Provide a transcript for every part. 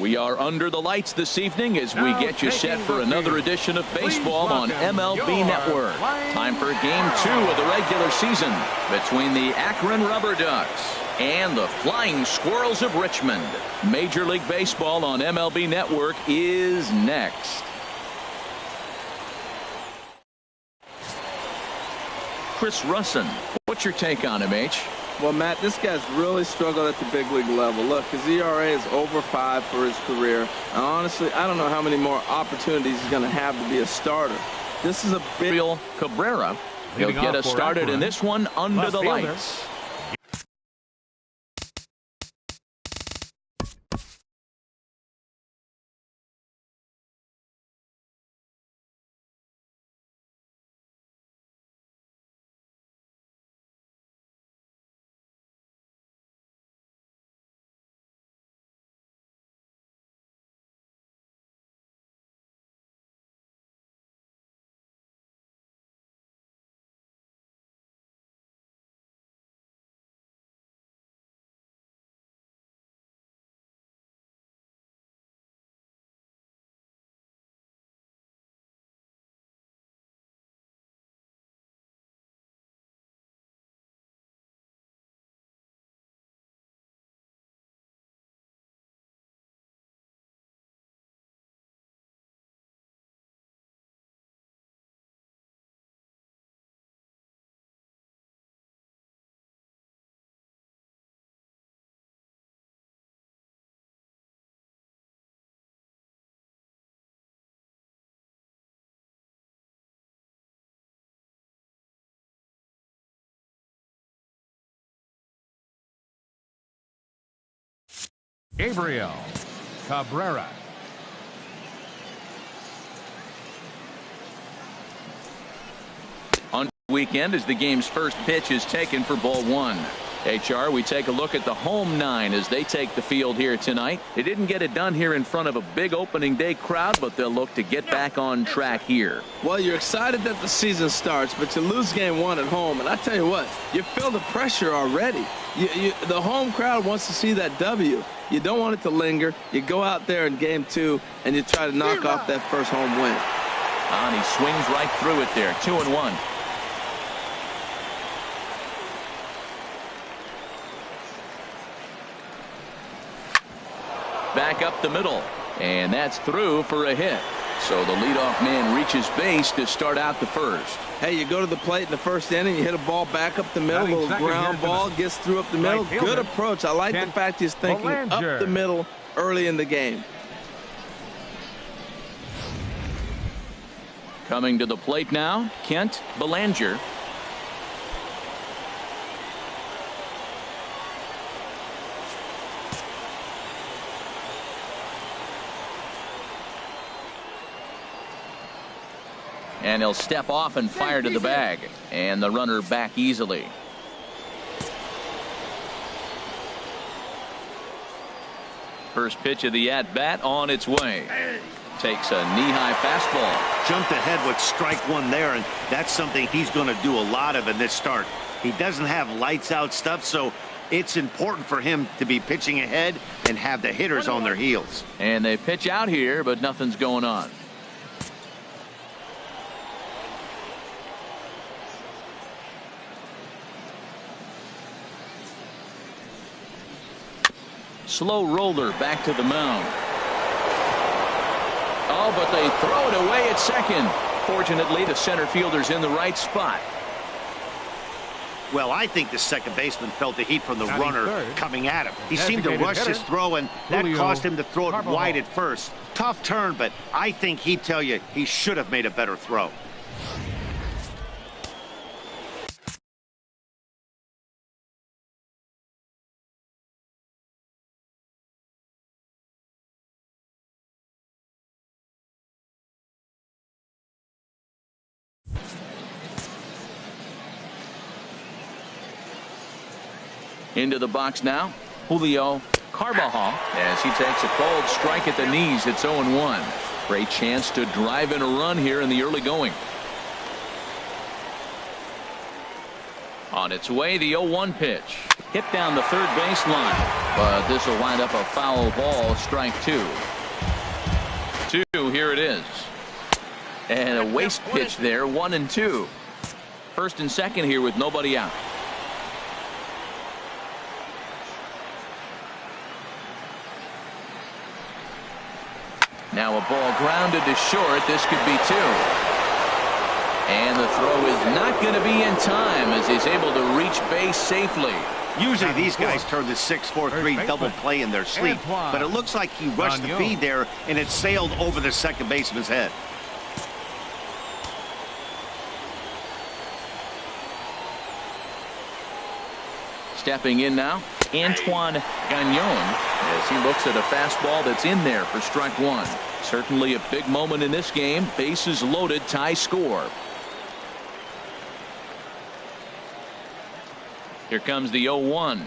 We are under the lights this evening as we get you set for another edition of baseball on MLB Network. Time for Game 2 of the regular season between the Akron Rubberducks and the Flying Squirrels of Richmond. Major League Baseball on MLB Network is next. Chris Russin, what's your take on him, H? Well, Matt, this guy's really struggled at the big league level. Look, his ERA is over 5 for his career. And honestly, I don't know how many more opportunities he's going to have to be a starter. This is a big... Cabrera, he'll get us started in this one under the lights. Gabriel Cabrera. On weekend as the game's first pitch is taken for ball 1. HR, we take a look at the home 9 as they take the field here tonight. They didn't get it done here in front of a big opening day crowd, but they'll look to get back on track here. Well, you're excited that the season starts, but you lose game 1 at home. And I tell you what, you feel the pressure already. The home crowd wants to see that W. You don't want it to linger. You go out there in game 2 and you try to knock off that first home win. And he swings right through it there. 2-1. Back up the middle, and that's through for a hit. So the leadoff man reaches base to start out the first. Hey, you go to the plate in the first inning, you hit a ball back up the middle, a little ground ball, gets through up the middle. Good approach. I like the fact he's thinking up the middle early in the game. Coming to the plate now, Kent Belanger. And he'll step off and fire to the bag. And the runner back easily. First pitch of the at-bat on its way. Takes a knee-high fastball. Jumped ahead with strike 1 there, and that's something he's going to do a lot of in this start. He doesn't have lights-out stuff, so it's important for him to be pitching ahead and have the hitters on their heels. And they pitch out here, but nothing's going on. Slow roller back to the mound. Oh, but they throw it away at second. Fortunately, the center fielder's in the right spot. Well, I think the second baseman felt the heat from the runner coming at him. He seemed to rush his throw, and that caused him to throw it wide at first. Tough turn, but I think he'd tell you he should have made a better throw. Into the box now, Julio Carbajal as he takes a cold strike at the knees. It's 0-1. Great chance to drive in a run here in the early going. On its way, the 0-1 pitch. Hit down the third baseline, but this will wind up a foul ball. Strike 2. Here it is. And a waste pitch there. 1-2. First and second here with nobody out. Now a ball grounded to short. This could be 2. And the throw is not going to be in time as he's able to reach base safely. Usually these guys turn the 6-4-3 double play in their sleep, but it looks like he rushed the feed there and it sailed over the second baseman's head. Stepping in now, Antoine Gagnon, as he looks at a fastball that's in there for strike 1. Certainly a big moment in this game. Bases loaded, tie score. Here comes the 0-1.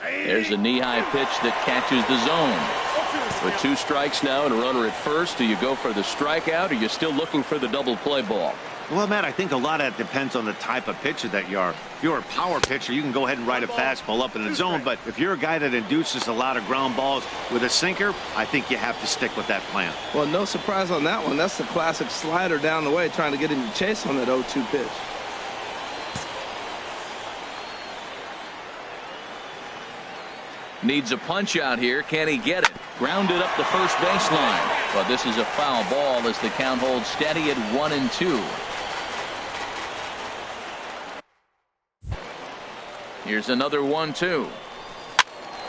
There's a knee-high pitch that catches the zone. With 2 strikes now and a runner at first, do you go for the strikeout or are you still looking for the double play ball? Well, Matt, I think a lot of that depends on the type of pitcher that you are. If you're a power pitcher, you can go ahead and ride a fastball up in the zone. But if you're a guy that induces a lot of ground balls with a sinker, I think you have to stick with that plan. Well, no surprise on that one. That's the classic slider down the way, trying to get him to chase on that 0-2 pitch. Needs a punch out here. Can he get it? Grounded up the first baseline. But this is a foul ball as the count holds steady at 1-2. Here's another 1-2.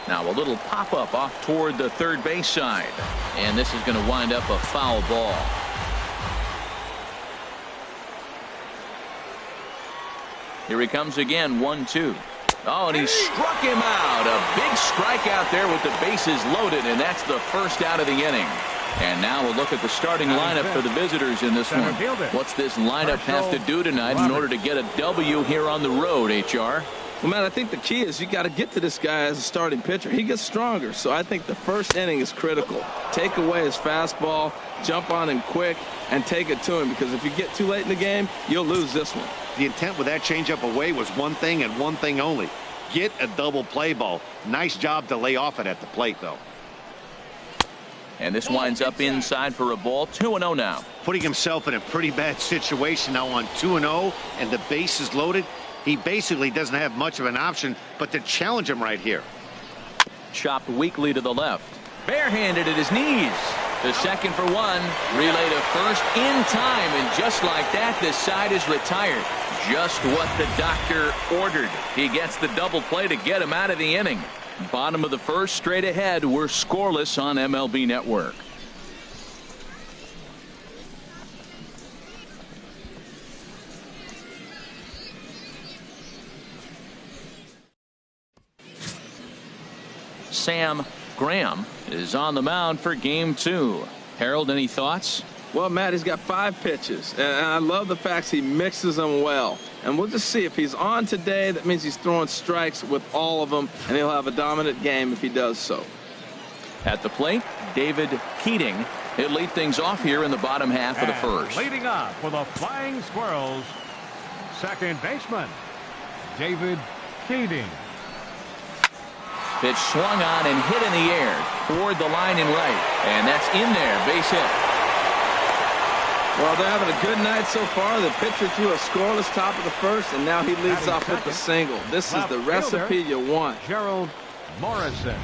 Now a little pop-up off toward the third base side. And this is going to wind up a foul ball. Here he comes again, 1-2. Oh, and he struck him out. A big strikeout there with the bases loaded, and that's the first out of the inning. And now we'll look at the starting lineup for the visitors in this one. What's this lineup have to do tonight in order to get a W here on the road, HR? Well, man, I think the key is you got to get to this guy as a starting pitcher. He gets stronger, so I think the first inning is critical. Take away his fastball, jump on him quick, and take it to him, because if you get too late in the game, you'll lose this one. The intent with that changeup away was one thing and one thing only. Get a double play ball. Nice job to lay off it at the plate, though. And this winds up inside for a ball. 2-0 now. Putting himself in a pretty bad situation now on 2-0, and the base is loaded. He basically doesn't have much of an option but to challenge him right here. Chopped weakly to the left. Barehanded at his knees. The second for 1. Relay to first in time, and just like that, this side is retired. Just what the doctor ordered. He gets the double play to get him out of the inning. Bottom of the first, straight ahead. We're scoreless on MLB Network. Sam Graham is on the mound for game 2. Harold, any thoughts? Well, Matt, he's got 5 pitches, and I love the fact he mixes them well. And we'll just see if he's on today. That means he's throwing strikes with all of them, and he'll have a dominant game if he does so. At the plate, David Keating. He'll lead things off here in the bottom half of the first. Leading off for the Flying Squirrels, second baseman, David Keating. Pitch swung on and hit in the air toward the line and right. And that's in there. Base hit. Well, they're having a good night so far. The pitcher threw a scoreless top of the first, and now he leads off with the single. This is the recipe you want. Gerald Morrison.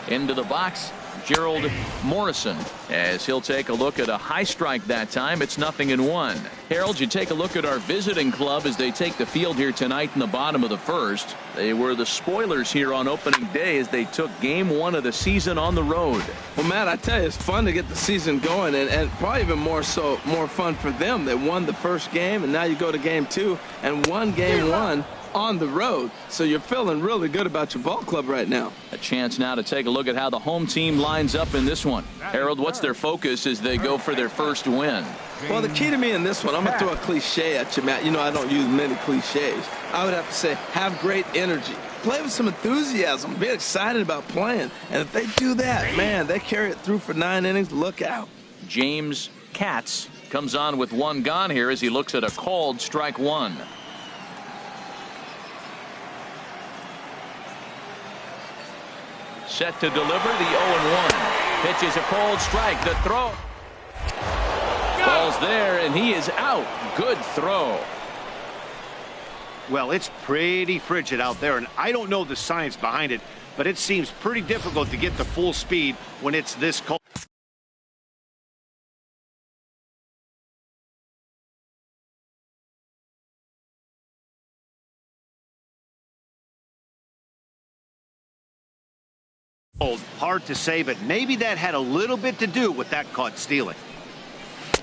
Into the box, Gerald Morrison, as he'll take a look at a high strike that time. It's 0-1. Harold, you take a look at our visiting club as they take the field here tonight in the bottom of the first. They were the spoilers here on opening day as they took game 1 of the season on the road. Well, Matt, I tell you, it's fun to get the season going, and probably even more fun for them. They won the first game, and now you go to game 2 and won game 1 on the road. So you're feeling really good about your ball club right now. A chance now to take a look at how the home team lines up in this one. Harold, what's their focus as they go for their first win? Well, the key to me in this one, I'm going to throw a cliche at you, Matt. You know I don't use many cliches. I would have to say have great energy. Play with some enthusiasm. Be excited about playing. And if they do that, man, they carry it through for 9 innings. Look out. James Katz comes on with one gone here as he looks at a called strike one. Set to deliver the 0-1. Pitch is a called strike. The throw. Ball's there, and he is out. Good throw. Well, it's pretty frigid out there, and I don't know the science behind it, but it seems pretty difficult to get to full speed when it's this cold. Hard to say, but maybe that had a little bit to do with that caught stealing.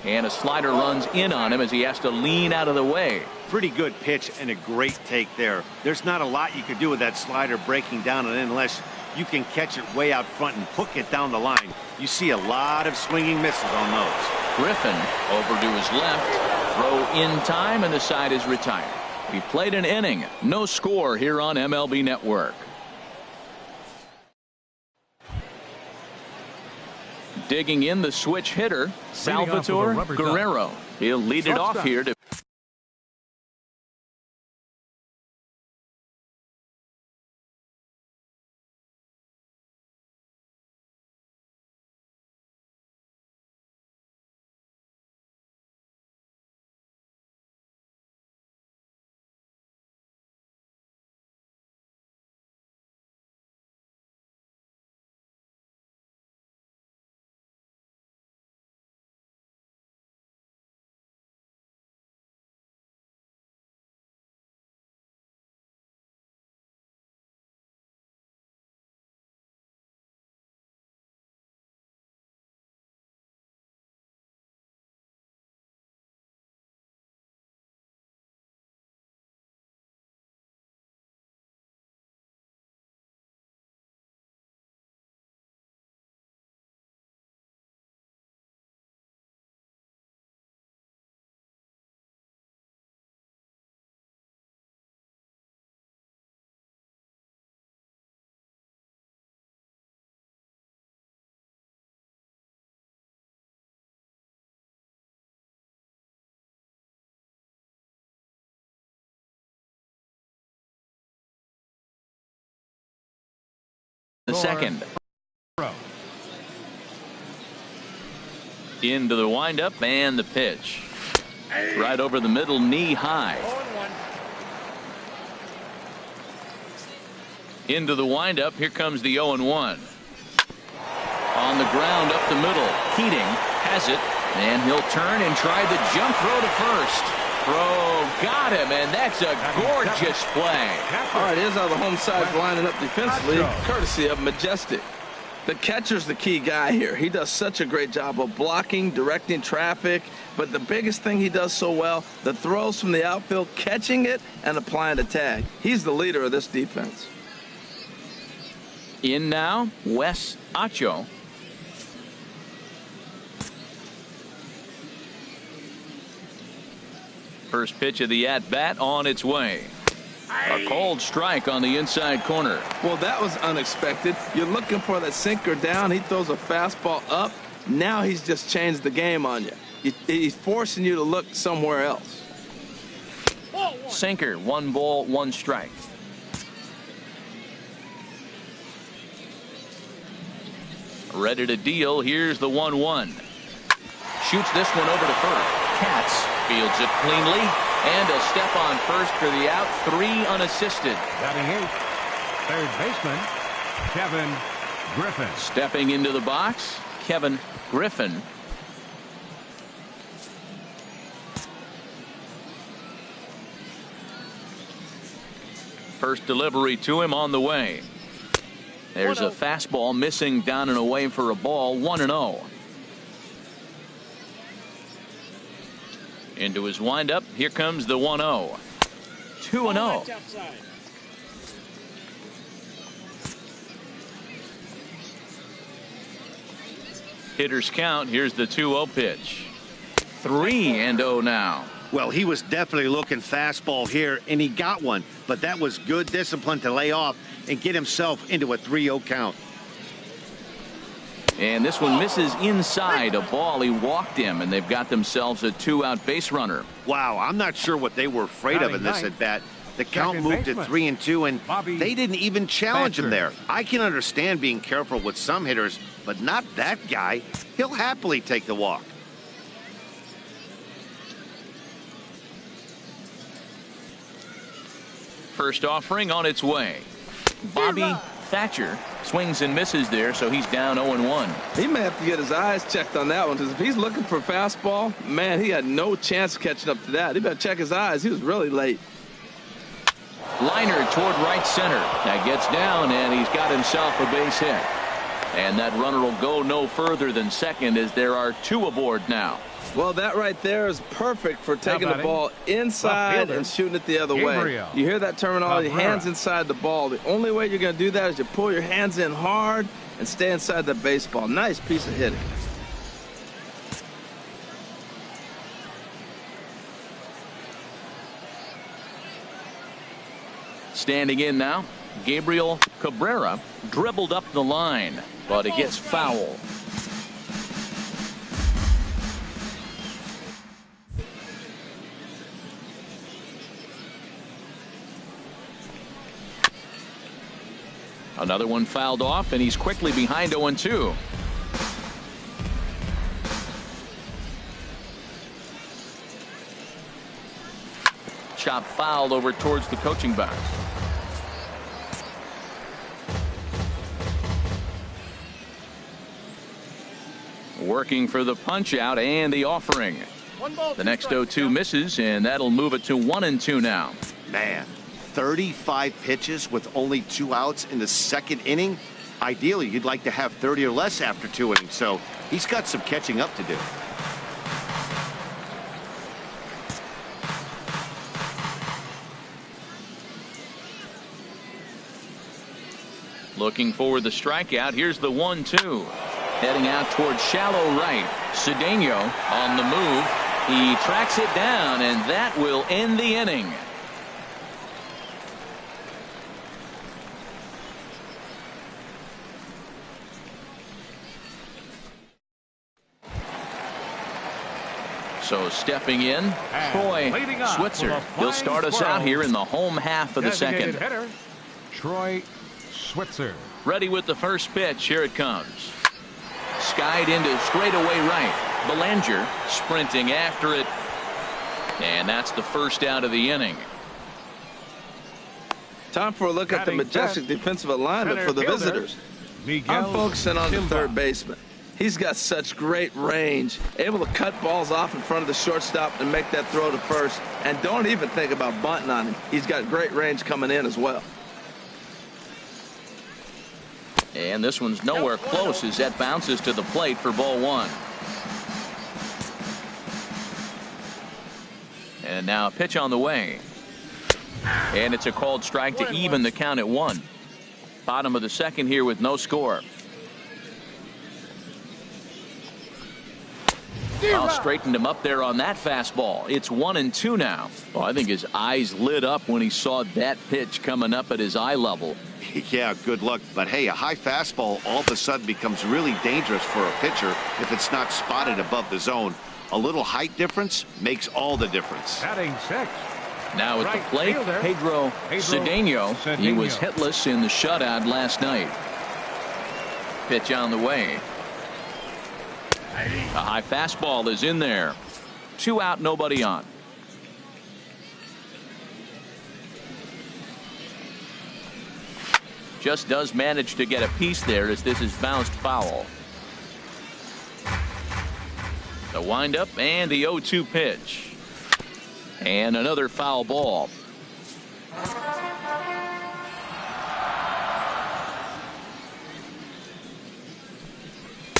And a slider runs in on him as he has to lean out of the way. Pretty good pitch and a great take there. There's not a lot you can do with that slider breaking down and in unless you can catch it way out front and hook it down the line. You see a lot of swinging misses on those. Griffin over to his left. Throw in time, and the side is retired. He played an inning. No score here on MLB Network. Digging in the switch hitter, Salvatore Guerrero. He'll lead it off here to the second. Into the windup and the pitch. Right over the middle, knee high. Into the windup. Here comes the 0-1. On the ground up the middle. Keating has it, and he'll turn and try the jump throw to first. Throw got him, and that's a gorgeous play. All right, here's how the home side's lining up defensively, courtesy of Majestic. The catcher's the key guy here. He does such a great job of blocking, directing traffic, but the biggest thing he does so well, the throws from the outfield, catching it and applying the tag. He's the leader of this defense. In now, Wes Acho. First pitch of the at-bat on its way. A called strike on the inside corner. Well, that was unexpected. You're looking for that sinker down. He throws a fastball up. Now he's just changed the game on you. He's forcing you to look somewhere else. Sinker, 1 ball, 1 strike. Ready to deal. Here's the 1-1. Shoots this one over to first. Katz fields it cleanly, and a step on first for the out. 3 unassisted. Batting 8th, third baseman Kevin Griffin. Stepping into the box, Kevin Griffin. First delivery to him on the way. There's a fastball missing down and away for a ball. 1-0. Into his windup. Here comes the 1-0. 2-0. Hitters count. Here's the 2-0 pitch. 3-0 now. Well, he was definitely looking fastball here, and he got one. But that was good discipline to lay off and get himself into a 3-0 count. And this one misses inside a ball. He walked him, and they've got themselves a 2-out base runner. Wow, I'm not sure what they were afraid of in this at bat. The count moved to 3-2, and they didn't even challenge him there. I can understand being careful with some hitters, but not that guy. He'll happily take the walk. First offering on its way. Bobby Thatcher swings and misses there, so he's down 0-1. He may have to get his eyes checked on that one, because if he's looking for a fastball, man, he had no chance of catching up to that. He better check his eyes. He was really late. Liner toward right center. That gets down, and he's got himself a base hit. And that runner will go no further than second, as there are 2 aboard now. Well, that right there is perfect for taking the ball inside and shooting it the other way. You hear that terminology, hands inside the ball. The only way you're going to do that is you pull your hands in hard and stay inside the baseball. Nice piece of hitting. Standing in now, Gabriel Cabrera dribbled up the line, but it gets foul. Another one fouled off, and he's quickly behind 0-2. Chop fouled over towards the coaching box. Working for the punch out and the offering. The next 0-2 misses, and that'll move it to 1-2 now. Man, 35 pitches with only 2 outs in the second inning. Ideally, you'd like to have 30 or less after 2 innings, so he's got some catching up to do. Looking for the strikeout. Here's the 1-2. Heading out towards shallow right. Cedeno on the move. He tracks it down, and that will end the inning. So stepping in, Troy Switzer. He'll start us out here in the home half of the second. Hitter, Troy Switzer. Ready with the first pitch. Here it comes. Skied into straightaway right. Belanger sprinting after it. And that's the first out of the inning. Time for a look at the majestic defensive alignment for the visitors. I'm focusing on the third baseman. He's got such great range, able to cut balls off in front of the shortstop and make that throw to first. And don't even think about bunting on him. He's got great range coming in as well. And this one's nowhere close as that bounces to the plate for ball 1. And now a pitch on the way. And it's a called strike to even the count at 1. Bottom of the second here with no score. Well, straightened him up there on that fastball. It's 1-2 now. Well, I think his eyes lit up when he saw that pitch coming up at his eye level. Yeah, good luck. But hey, a high fastball all of a sudden becomes really dangerous for a pitcher if it's not spotted above the zone. A little height difference makes all the difference. Batting 6. Now at the plate, Pedro Cedeno. He was hitless in the shutout last night. Pitch on the way. A high fastball is in there. 2 out, nobody on. Just does manage to get a piece there as this is bounced foul. The windup and the 0-2 pitch. And another foul ball.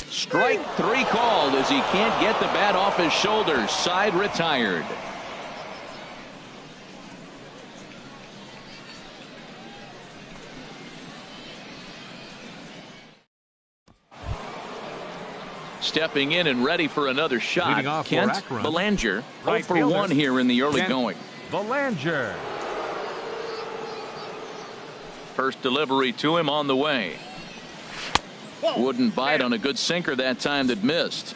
Strike 3 called as he can't get the bat off his shoulders. Side retired. Stepping in and ready for another shot. Kent Belanger, 0 for 1 here in the early going. Belanger. First delivery to him on the way. Wouldn't bite on a good sinker that time that missed.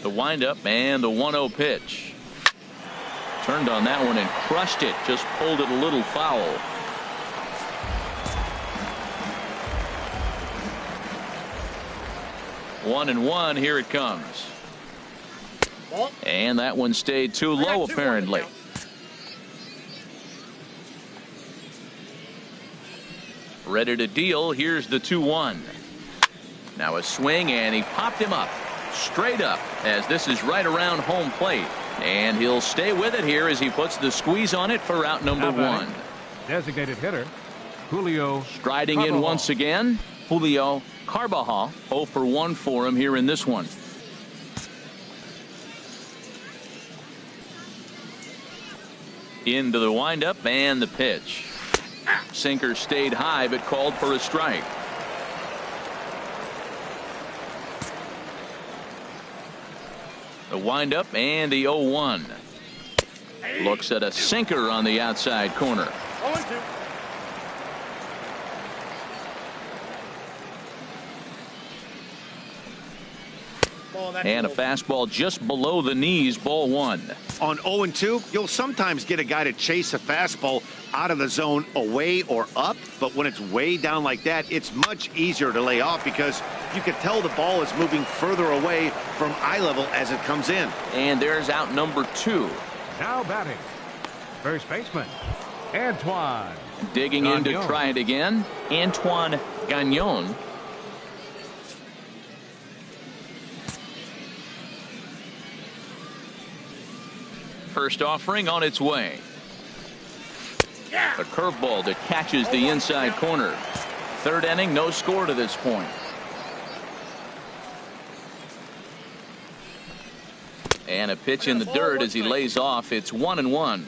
The windup and the 1-0 pitch. Turned on that one and crushed it. Just pulled it a little foul. One and one. Here it comes. And that one stayed too low apparently. Ready to deal. Here's the 2-1. Now a swing and he popped him up. Straight up, as this is right around home plate. And he'll stay with it here as he puts the squeeze on it for out number one. Designated hitter, Julio. Striding Carvajal. in once again, Julio Carvajal. 0 for 1 for him here in this one. Into the windup and the pitch. Sinker stayed high but called for a strike. The windup and the 0-1. Looks at a sinker on the outside corner. 0-2. And a fastball just below the knees, ball one. On 0-2, you'll sometimes get a guy to chase a fastball out of the zone away or up, but when it's way down like that, it's much easier to lay off because you can tell the ball is moving further away from eye level as it comes in. And there's out number 2. Now batting, first baseman, Antoine. Digging in to Gagnon. try it again, Antoine Gagnon. First offering on its way. A curveball that catches the inside corner. Third inning, no score to this point. And a pitch in the dirt as he lays off. It's 1-1.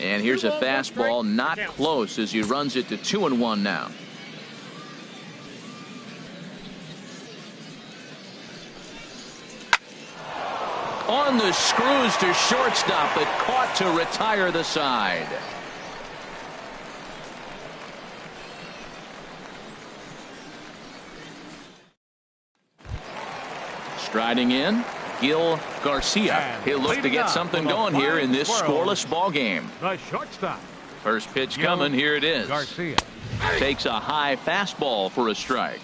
And here's a fastball not close as he runs it to 2-1 now. On the screws to shortstop, but caught to retire the side. Striding in, Gil Garcia. He'll look to get something going here in this scoreless ball game. The shortstop, First pitch coming. Here it is. Garcia. Takes a high fastball for a strike.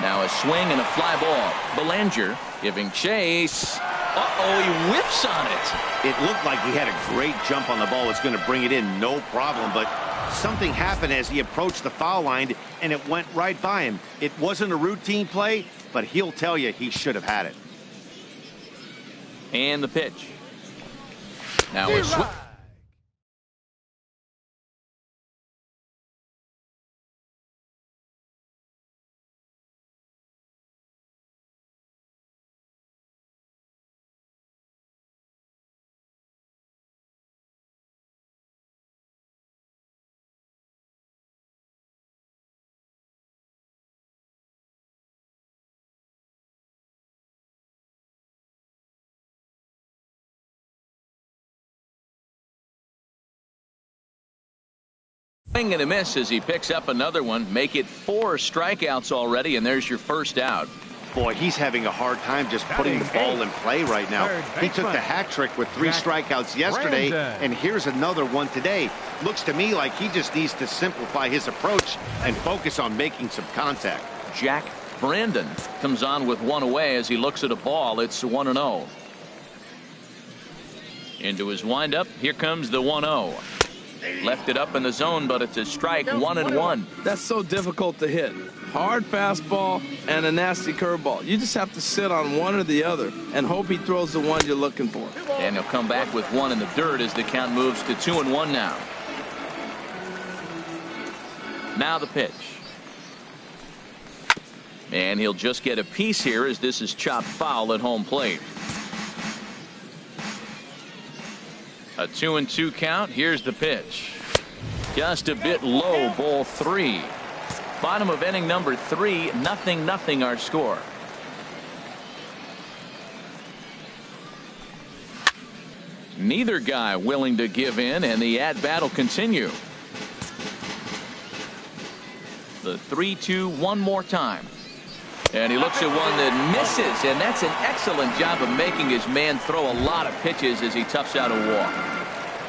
Now a swing and a fly ball. Belanger giving chase. Uh-oh, he whiffs on it. It looked like he had a great jump on the ball. It's going to bring it in, no problem, but something happened as he approached the foul line, and it went right by him. It wasn't a routine play, but he'll tell you he should have had it. And the pitch. Now a swing. Swing and a miss as he picks up another one. Make it 4 strikeouts already, and there's your first out. Boy, he's having a hard time just putting the ball in play right now. He took the hat trick with 3 strikeouts yesterday, and here's another one today. Looks to me like he just needs to simplify his approach and focus on making some contact. Jack Brandon comes on with one away as he looks at a ball. It's 1-0. Into his windup. Here comes the 1-0. Left it up in the zone, but it's a strike. 1-1. That's so difficult to hit. Hard fastball and a nasty curveball. You just have to sit on one or the other and hope he throws the one you're looking for. And he'll come back with one in the dirt as the count moves to 2-1 now. Now the pitch. And he'll just get a piece here as this is chopped foul at home plate. A 2-2 count. Here's the pitch. Just a bit low, ball 3. Bottom of inning number 3, 0-0 our score. Neither guy willing to give in, and the at-bat will continue. The 3-2 one more time. And he looks at one that misses, and that's an excellent job of making his man throw a lot of pitches as he toughs out a walk.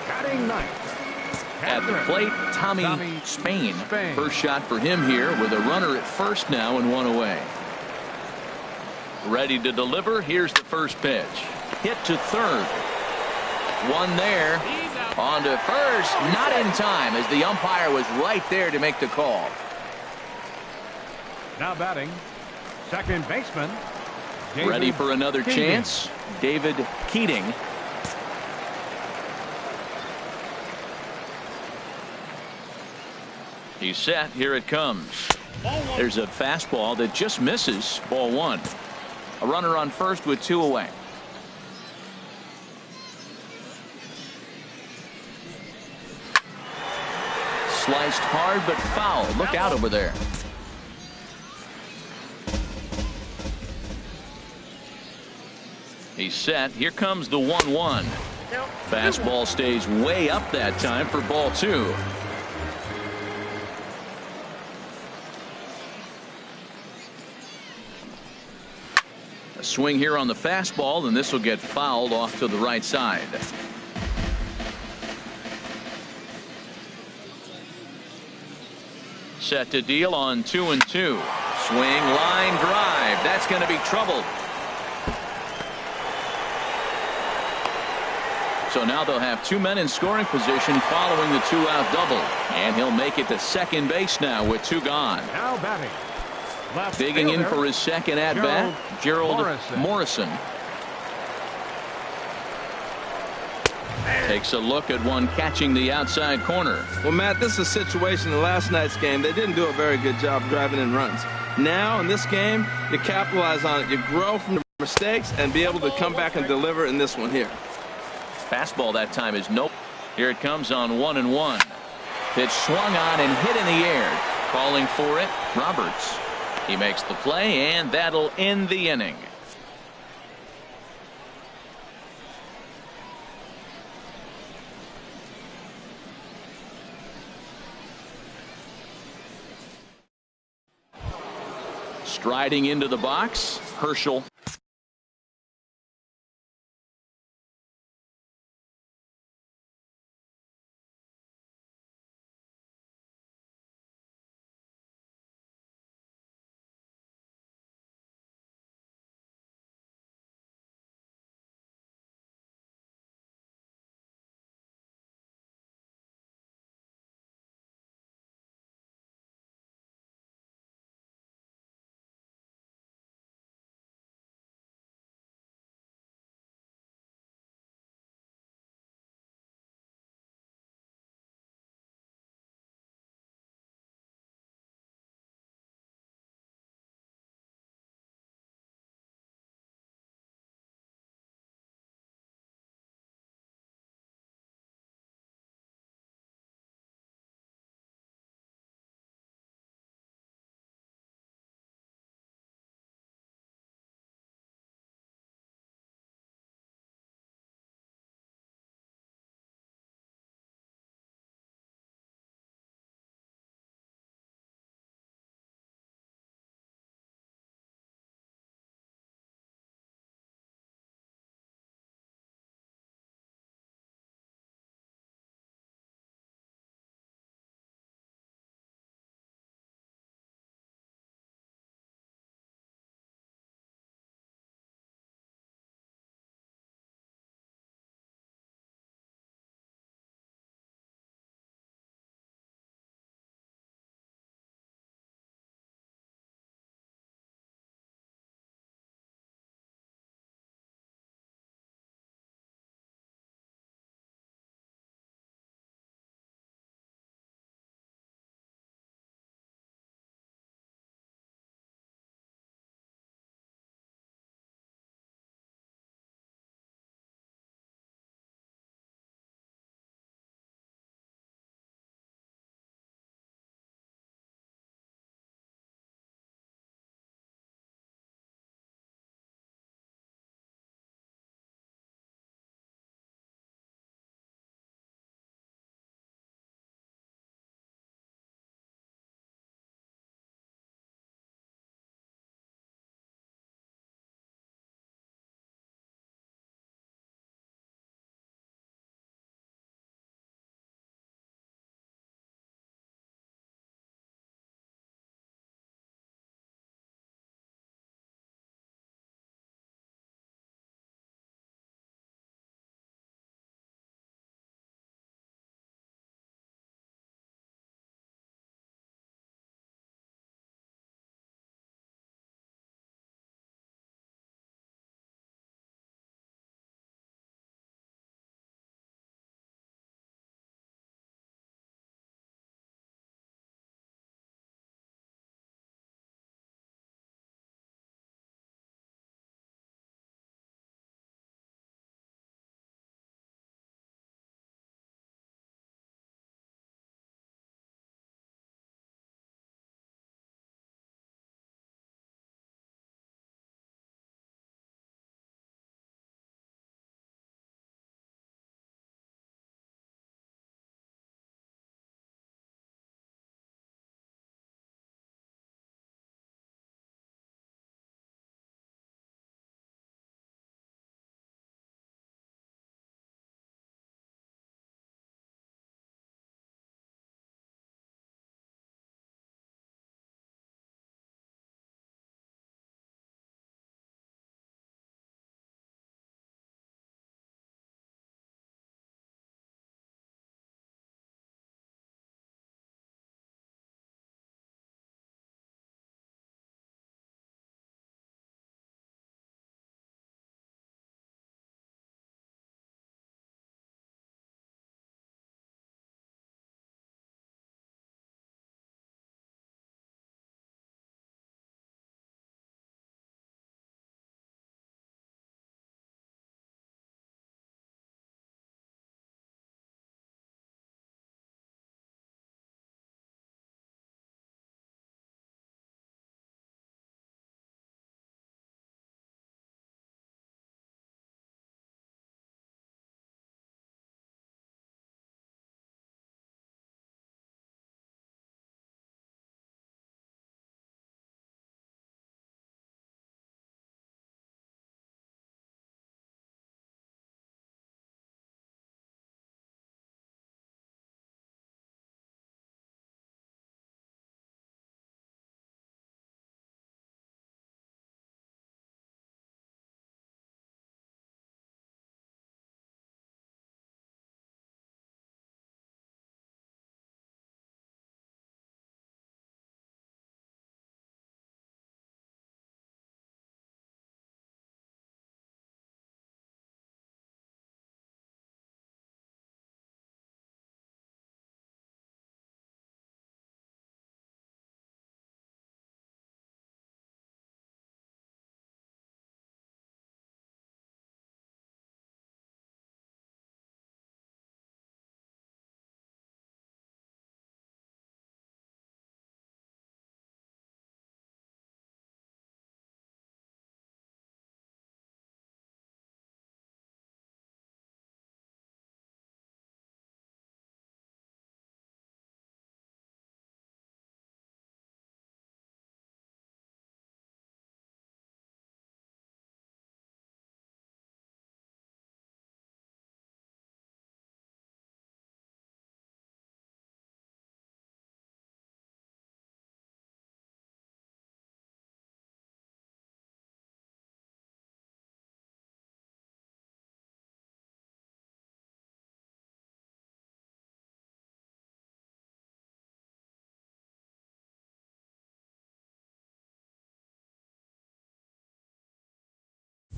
Batting ninth. At the plate, Tommy Spain. First shot for him here with a runner at first now and one away. Ready to deliver. Here's the first pitch. Hit to third. One there. On to first. Not in time as the umpire was right there to make the call. Now batting, second baseman. Ready for another chance. David Keating. He's set. Here it comes. There's a fastball that just misses. Ball 1. A runner on first with 2 away. Sliced hard but foul. Look out over there. He's set. Here comes the 1-1. Fastball stays way up that time for ball 2. A swing here on the fastball, and this will get fouled off to the right side. Set to deal on 2-2. Swing, line drive. That's going to be trouble. So now they'll have 2 men in scoring position following the 2-out double. And he'll make it to second base now with 2 gone. Now batting. Left digging fielder, in for his second at bat, Gerald Morrison. Takes a look at one catching the outside corner. Well, Matt, this is a situation in last night's game. They didn't do a very good job driving in runs. Now in this game, you capitalize on it. You grow from the mistakes and be able to come back and deliver in this one here. Fastball that time is nope. Here it comes on 1-1. Pitch swung on and hit in the air. Calling for it, Roberts. He makes the play, and that'll end the inning. Striding into the box, Herschel.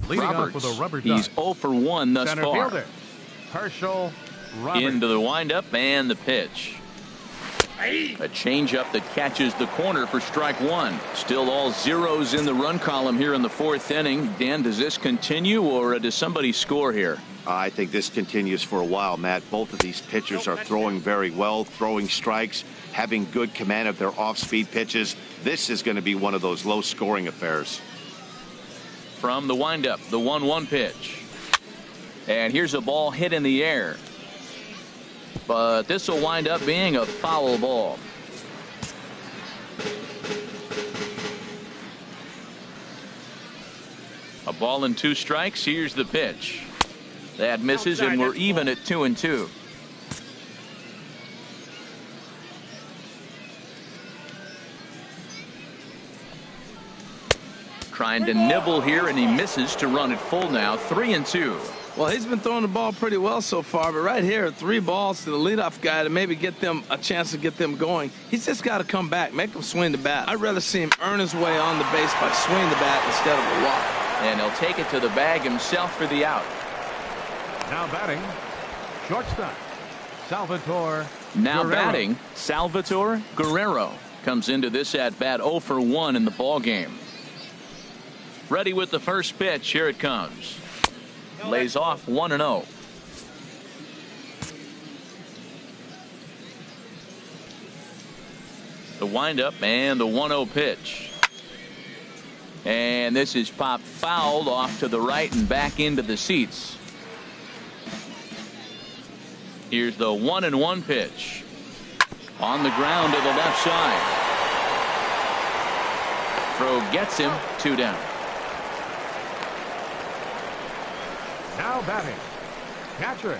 Leading off with a Roberts, Rubberducks. he's 0 for 1 thus Center far. fielder, Herschel Roberts. Into the windup and the pitch. A changeup that catches the corner for strike one. Still all zeros in the run column here in the fourth inning. Dan, does this continue or does somebody score here? I think this continues for a while, Matt. Both of these pitchers are throwing very well, throwing strikes, having good command of their off-speed pitches. This is going to be one of those low-scoring affairs. From the windup, the 1-1 pitch. And here's a ball hit in the air. But this will wind up being a foul ball. A ball and 2 strikes. Here's the pitch. That misses, and we're even at 2-2. Trying to nibble here, and he misses to run it full now. 3-2. Well, he's been throwing the ball pretty well so far, but right here, 3 balls to the leadoff guy to maybe get them a chance to get them going. He's just got to come back, make them swing the bat. I'd rather see him earn his way on the base by swinging the bat instead of a walk. And he'll take it to the bag himself for the out. Now batting, shortstop, Salvatore Now Guerrero. batting, Salvatore Guerrero comes into this at bat 0 for 1 in the ball game. Ready with the first pitch. Here it comes. Lays off 1-0. The windup and the 1-0 pitch. And this is popped fouled off to the right and back into the seats. Here's the 1-1 pitch. On the ground to the left side. Throw gets him, 2 down. Now batting, catcher,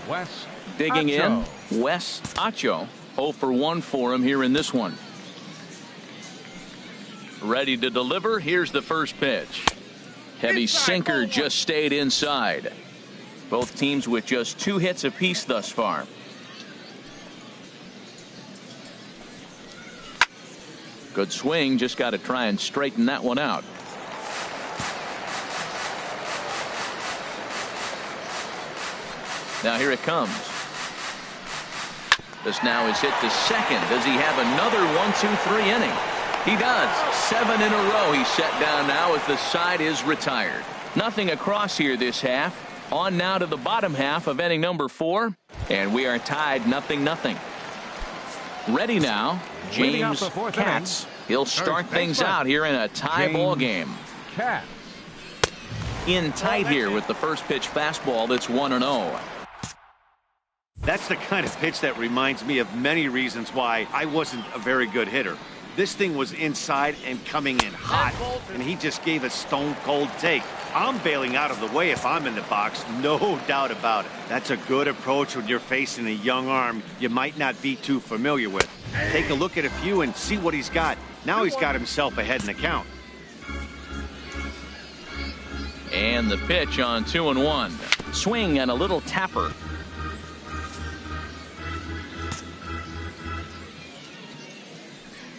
Wes Digging Acho. in, Wes Acho. 0 for 1 for him here in this one. Ready to deliver. Here's the first pitch. Heavy sinker just stayed inside. Both teams with just 2 hits apiece thus far. Good swing. Just got to try and straighten that one out. Now here it comes. This now is hit to second. Does he have another 1-2-3 inning? He does. 7 in a row he's set down now as the side is retired. Nothing across here this half. On now to the bottom half of inning number 4. And we are tied 0-0. Ready now, Leading off James the fourth Katz. He'll start First things baseman, out here in a tie James ball game. Katz. In tight here with the first pitch fastball that's 1-0. That's the kind of pitch that reminds me of many reasons why I wasn't a very good hitter. This thing was inside and coming in hot, and he just gave a stone-cold take. I'm bailing out of the way if I'm in the box, no doubt about it. That's a good approach when you're facing a young arm you might not be too familiar with. Take a look at a few and see what he's got. Now he's got himself ahead in the count. And the pitch on 2-1. Swing and a little tapper.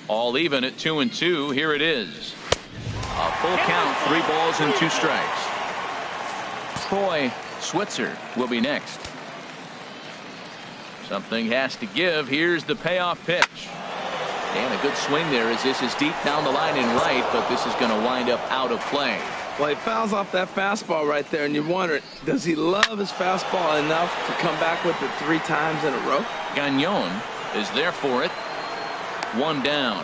All even at 2-2. Here it is. A full count, 3 balls and 2 strikes. Troy Switzer will be next. Something has to give. Here's the payoff pitch. And a good swing there as this is deep down the line in right, but this is going to wind up out of play. Well, he fouls off that fastball right there, and you wonder, does he love his fastball enough to come back with it 3 times in a row? Gagnon is there for it. 1 down.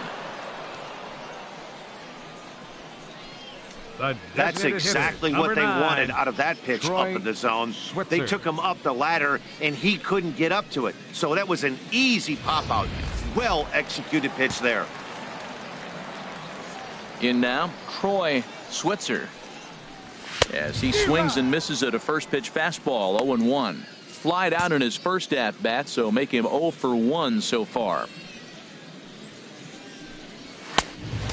That's exactly what they wanted out of that pitch Troy up in the zone. Switzer. They took him up the ladder, and he couldn't get up to it. So that was an easy pop-out. Well-executed pitch there. In now, Troy Switzer. As he swings and misses at a first pitch fastball, 0-1. Flied out in his first at-bat, so make him 0 for 1 so far.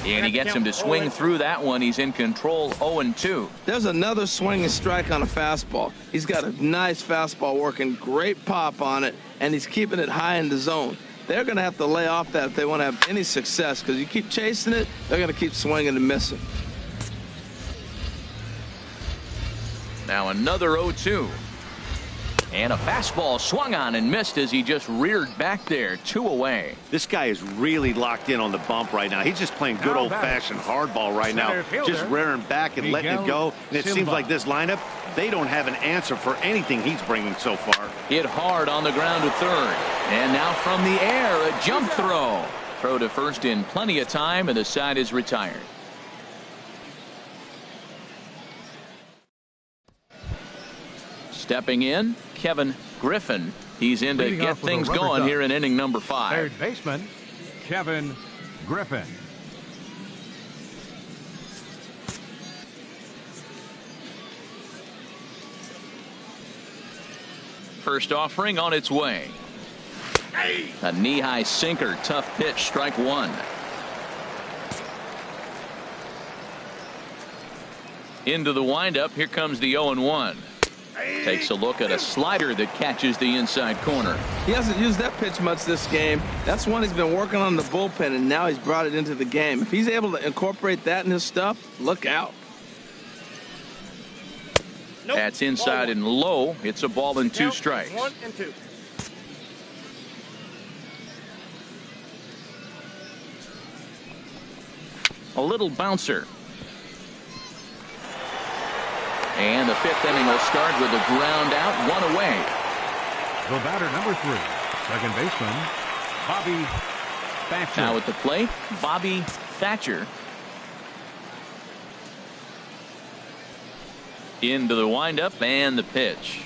And he gets him to swing through that one. He's in control, 0-2. There's another swing and strike on a fastball. He's got a nice fastball working, great pop on it, and he's keeping it high in the zone. They're going to have to lay off that if they want to have any success, because you keep chasing it, they're going to keep swinging and missing. Now another 0-2. And a fastball swung on and missed as he just reared back there. 2 away. This guy is really locked in on the bump right now. He's just playing good old-fashioned hardball right now. Just rearing back and letting it go. And it seems like this lineup, they don't have an answer for anything he's bringing so far. Hit hard on the ground to third. And now from the air, a jump throw. Throw to first in plenty of time, and the side is retired. Stepping in, Kevin Griffin. He's in to get things going here in inning number 5. Third baseman, Kevin Griffin. First offering on its way. A knee-high sinker, tough pitch, strike 1. Into the windup, here comes the 0-1. Takes a look at a slider that catches the inside corner. He hasn't used that pitch much this game. That's one he's been working on the bullpen, and now he's brought it into the game. If he's able to incorporate that in his stuff, look out. That's inside and low. It's a ball and 2 strikes. 1-2. A little bouncer. And the 5th inning will start with a ground out, 1 away. The batter, number 3, second baseman, Bobby Thatcher. Now at the plate, Bobby Thatcher. Into the windup and the pitch.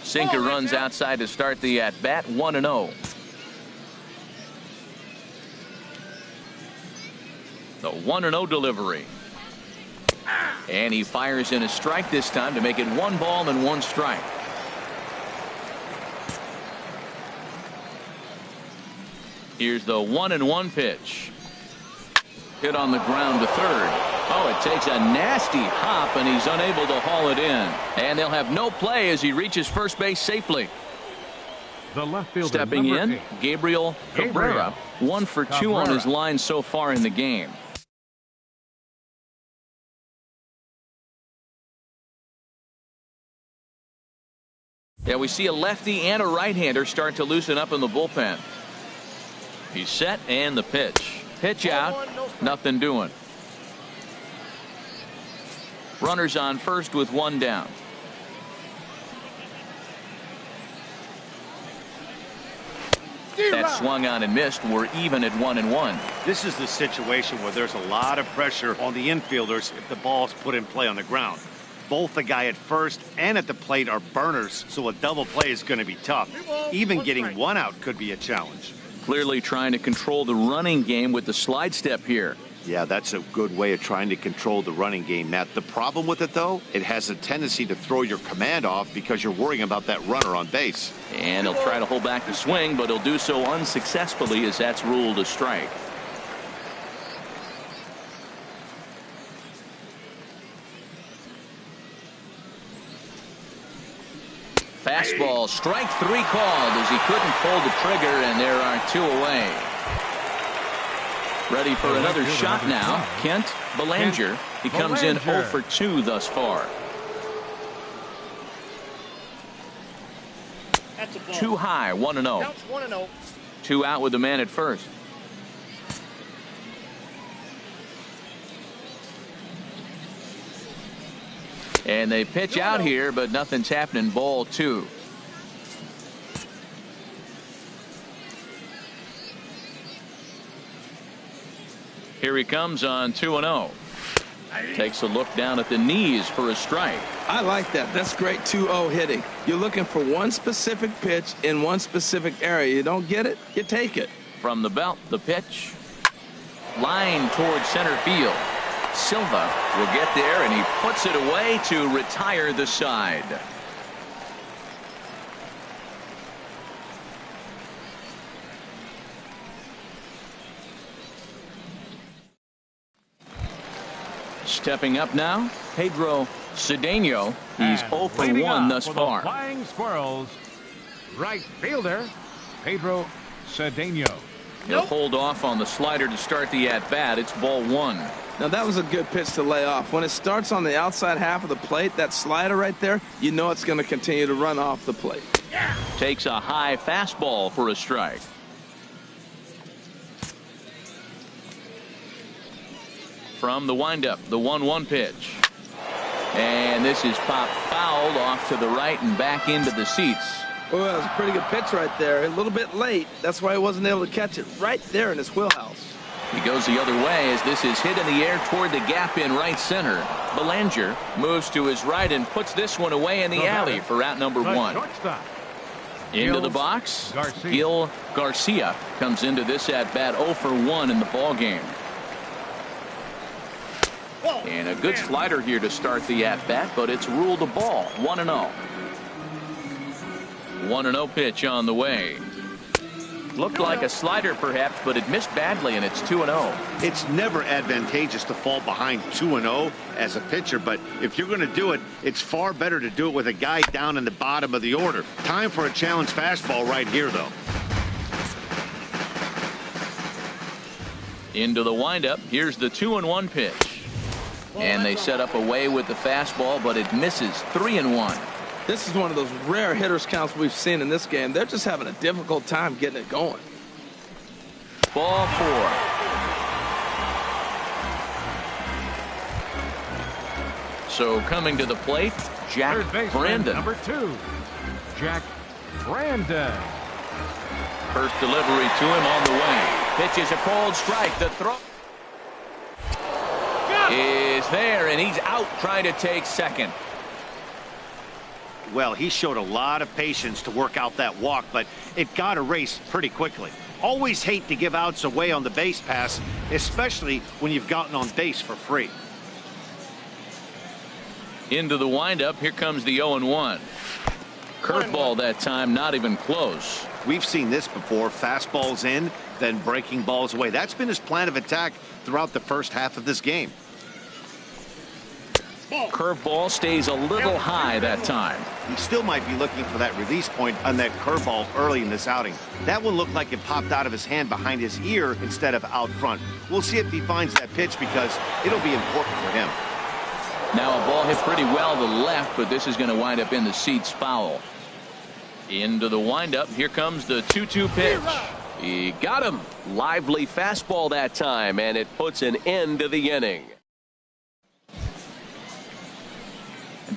Sinker runs outside to start the at-bat, 1-0. The 1-0 delivery. And he fires in a strike this time to make it 1 ball and 1 strike. Here's the 1-1 pitch. Hit on the ground to third. Oh, it takes a nasty hop, and he's unable to haul it in. And they'll have no play as he reaches first base safely. The left fielder, stepping in, 8. Gabriel Cabrera. 1 for 2 on his line so far in the game. Yeah, we see a lefty and a right-hander start to loosen up in the bullpen. He's set, and the pitch. Pitch out, nothing doing. Runners on first with 1 down. That swung on and missed. We're even at 1-1. This is the situation where there's a lot of pressure on the infielders if the ball's put in play on the ground. Both the guy at first and at the plate are burners, so a double play is going to be tough. Even getting 1 out could be a challenge. Clearly trying to control the running game with the slide step here. Yeah, that's a good way of trying to control the running game, Matt. The problem with it, though, it has a tendency to throw your command off because you're worrying about that runner on base. And he'll try to hold back the swing, but he'll do so unsuccessfully as that's ruled a strike. Fastball, strike 3 called as he couldn't pull the trigger, and there are 2 away. Ready for another shot now, Kent Belanger. He comes in 0 for 2 thus far. Too high, 1-0. 2 out with the man at first. And they pitch out here, but nothing's happening. Ball 2. Here he comes on 2-0. Takes a look down at the knees for a strike. I like that. That's great 2-0 hitting. You're looking for one specific pitch in one specific area. You don't get it, you take it. From the belt, the pitch. Line towards center field. Silva will get there, and he puts it away to retire the side. Stepping up now, Pedro Cedeno. He's 0 for 1 thus far. The Flying Squirrels, right fielder Pedro Cedeno. He'll hold off on the slider to start the at-bat. It's ball 1. Now that was a good pitch to lay off. When it starts on the outside half of the plate, that slider right there, you know it's going to continue to run off the plate. Takes a high fastball for a strike. From the windup, the 1-1 pitch. And this is popped fouled off to the right and back into the seats. Well, that was a pretty good pitch right there. A little bit late. That's why he wasn't able to catch it right there in his wheelhouse. He goes the other way as this is hit in the air toward the gap in right center. Belanger moves to his right and puts this one away in the alley for out number 1. Into the box, Gil Garcia comes into this at bat 0 for 1 in the ball game. And a good slider here to start the at bat, but it's ruled a ball. 1-0. 1-0 pitch on the way. Looked like a slider perhaps, but it missed badly, and it's 2-0. It's never advantageous to fall behind 2-0 as a pitcher, but if you're going to do it, it's far better to do it with a guy down in the bottom of the order. Time for a challenge fastball right here, though. Into the windup. Here's the 2-1 pitch. And they set up away with the fastball, but it misses. 3-1. This is one of those rare hitters counts we've seen in this game. They're just having a difficult time getting it going. Ball 4. So coming to the plate, Jack Brandon. Number 2, Jack Brandon. First delivery to him on the way. Pitches a cold strike. The throw is there, and he's out trying to take second. Well, he showed a lot of patience to work out that walk, but it got erased pretty quickly. Always hate to give outs away on the base pass, especially when you've gotten on base for free. Into the windup. Here comes the 0-1. Curveball that time, not even close. We've seen this before. Fastballs in, then breaking balls away. That's been his plan of attack throughout the first half of this game. Curveball stays a little high that time. He still might be looking for that release point on that curveball early in this outing. That one looked like it popped out of his hand behind his ear instead of out front. We'll see if he finds that pitch because it'll be important for him. Now a ball hit pretty well to the left, but this is going to wind up in the seats foul. Into the windup. Here comes the 2-2 pitch. He got him. Lively fastball that time, and it puts an end to the inning.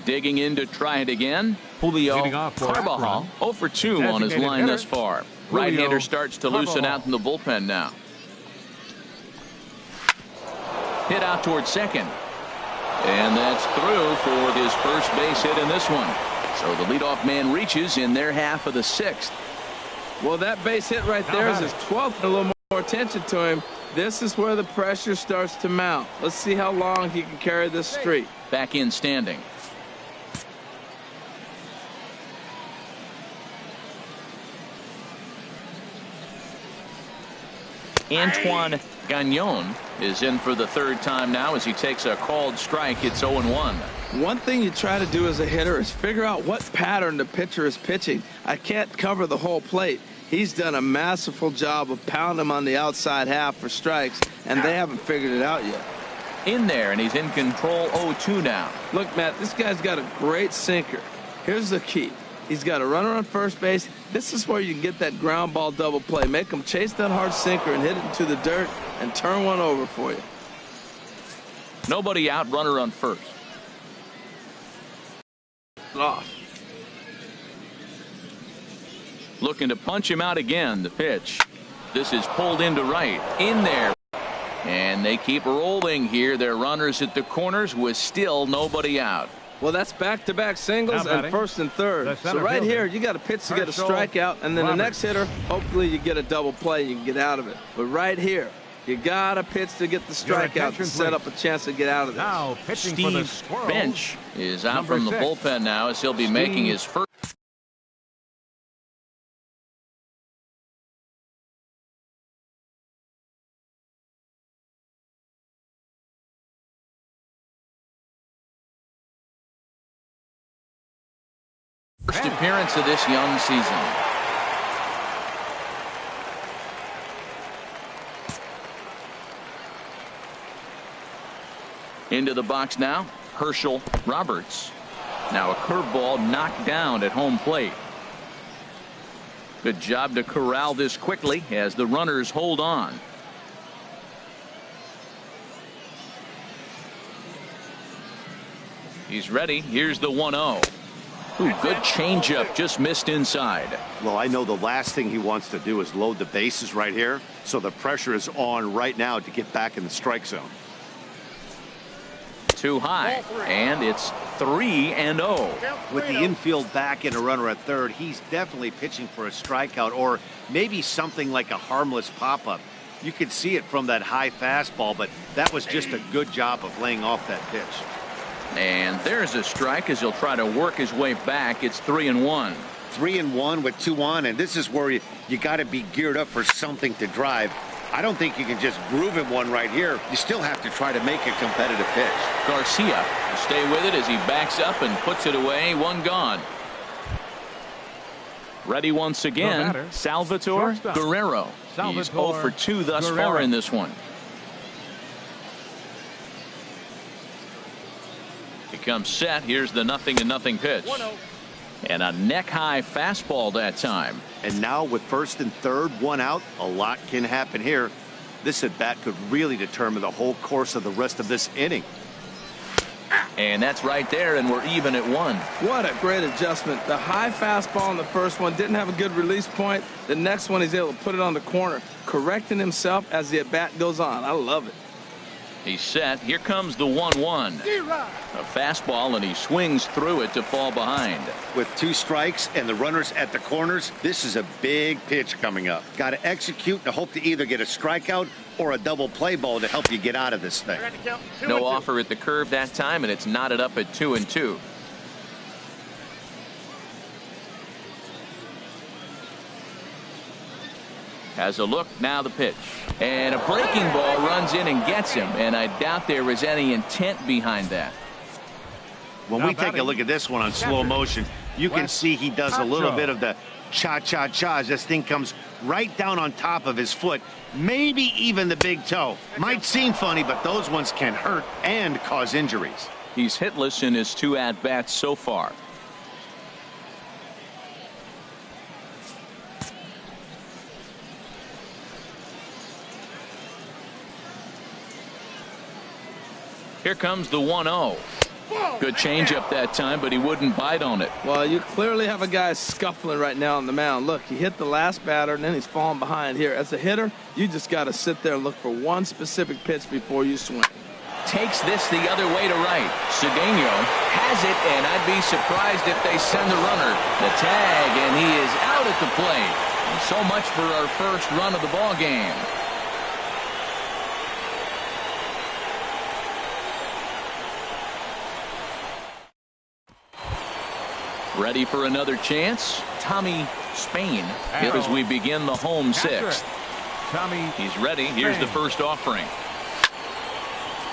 Digging in to try it again, Julio Carbajal, 0 for 2 on his line thus far. Right-hander starts to loosen out in the bullpen now. Hit out towards second. And that's through for his first base hit in this one. So the leadoff man reaches in their half of the 6th. Well, that base hit right there is his 12th. A little more attention to him. This is where the pressure starts to mount. Let's see how long he can carry this streak. Back in standing. Antoine Gagnon is in for the 3rd time now as he takes a called strike. It's 0-1. One thing you try to do as a hitter is figure out what pattern the pitcher is pitching. I can't cover the whole plate. He's done a masterful job of pounding him on the outside half for strikes, and they haven't figured it out yet. In there, and he's in control. 0-2 now. Look, Matt, this guy's got a great sinker. Here's the key. He's got a runner on first base. This is where you can get that ground ball double play. Make him chase that hard sinker and hit it into the dirt and turn one over for you. Nobody out, runner on first. Off. Looking to punch him out again. The pitch. This is pulled into right. In there. And they keep rolling here. Their runners at the corners with still nobody out. Well, that's back-to-back singles and first and third. So right here, you got a pitch to get a strikeout, and then the next hitter, hopefully you get a double play and you can get out of it. But right here, you got a pitch to get the strikeout to set up a chance to get out of this. Now pitching Steve for the Squirrels, Bench is out from the bullpen now as he'll be making his first. First appearance of this young season. Into the box now, Herschel Roberts. Now a curveball knocked down at home plate. Good job to corral this quickly as the runners hold on. He's ready. Here's the 1-0. Ooh, good changeup, just missed inside. Well, I know the last thing he wants to do is load the bases right here, so the pressure is on right now to get back in the strike zone. Too high, and it's 3-0. With the infield back and a runner at third, he's definitely pitching for a strikeout or maybe something like a harmless pop-up. You could see it from that high fastball, but that was just a good job of laying off that pitch. And there's a strike as he'll try to work his way back. It's 3-1. 3-1 with 2 on, and this is where you got to be geared up for something to drive. I don't think you can just groove him one right here. You still have to try to make a competitive pitch. Garcia will stay with it as he backs up and puts it away. One gone. Ready once again, Salvatore Guerrero. He's 0 for 2 thus far in this one. He comes set. Here's the 0-0 pitch. And a neck-high fastball that time. And now with first and third, 1 out, a lot can happen here. This at-bat could really determine the whole course of the rest of this inning. And that's right there, and we're even at 1. What a great adjustment. The high fastball in the first one didn't have a good release point. The next one, he's able to put it on the corner, correcting himself as the at-bat goes on. I love it. He's set. Here comes the 1-1. A fastball, and he swings through it to fall behind. With 2 strikes and the runners at the corners, this is a big pitch coming up. Got to execute to hope to either get a strikeout or a double play ball to help you get out of this thing. No offer at the curve that time, and it's knotted up at 2-2. Has a look, now the pitch. And a breaking ball runs in and gets him, and I doubt there was any intent behind that. When we take a look at this one on slow motion, you can see he does a little bit of the cha-cha-cha as this thing comes right down on top of his foot, maybe even the big toe. Might seem funny, but those ones can hurt and cause injuries. He's hitless in his 2 at-bats so far. Here comes the 1-0. Good changeup that time, but he wouldn't bite on it. Well, you clearly have a guy scuffling right now on the mound. Look, he hit the last batter, and then he's falling behind here. As a hitter, you just got to sit there and look for one specific pitch before you swing. Takes this the other way to right. Cedeno has it, and I'd be surprised if they send the runner. The tag, and he is out at the plate. And so much for our first run of the ball game. Ready for another chance? Tommy Spain as we begin the home 6th. He's ready. Here's the first offering.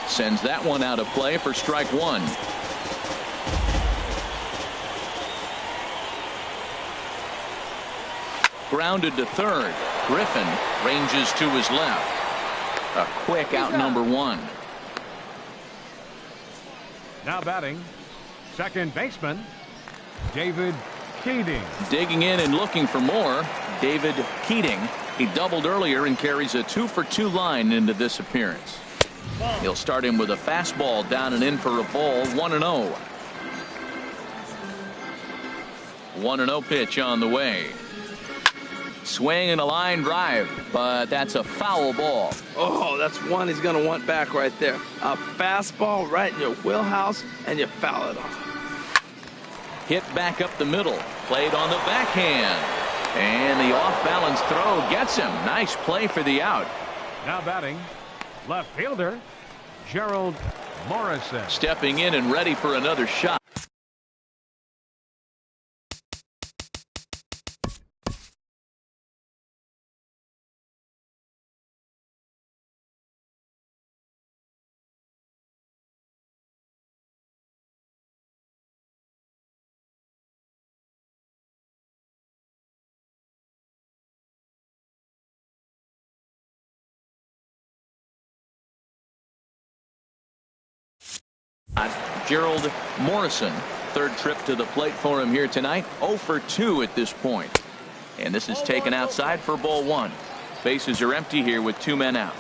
Sends that one out of play for strike 1. Grounded to third. Griffin ranges to his left. A quick out number 1. Now batting, second baseman, David Keating. Digging in and looking for more, David Keating. He doubled earlier and carries a 2-for-2 line into this appearance. He'll start him with a fastball down and in for a ball. 1-0. 1-0 pitch on the way. Swing and a line drive, but that's a foul ball. Oh, that's one he's going to want back right there. A fastball right in your wheelhouse, and you foul it off. Hit back up the middle. Played on the backhand. And the off-balance throw gets him. Nice play for the out. Now batting, left fielder, Gerald Morrison. Stepping in and ready for another shot. Gerald Morrison, third trip to the plate for him here tonight. 0 for 2 at this point. And this is taken outside for ball 1. Bases are empty here with 2 men out.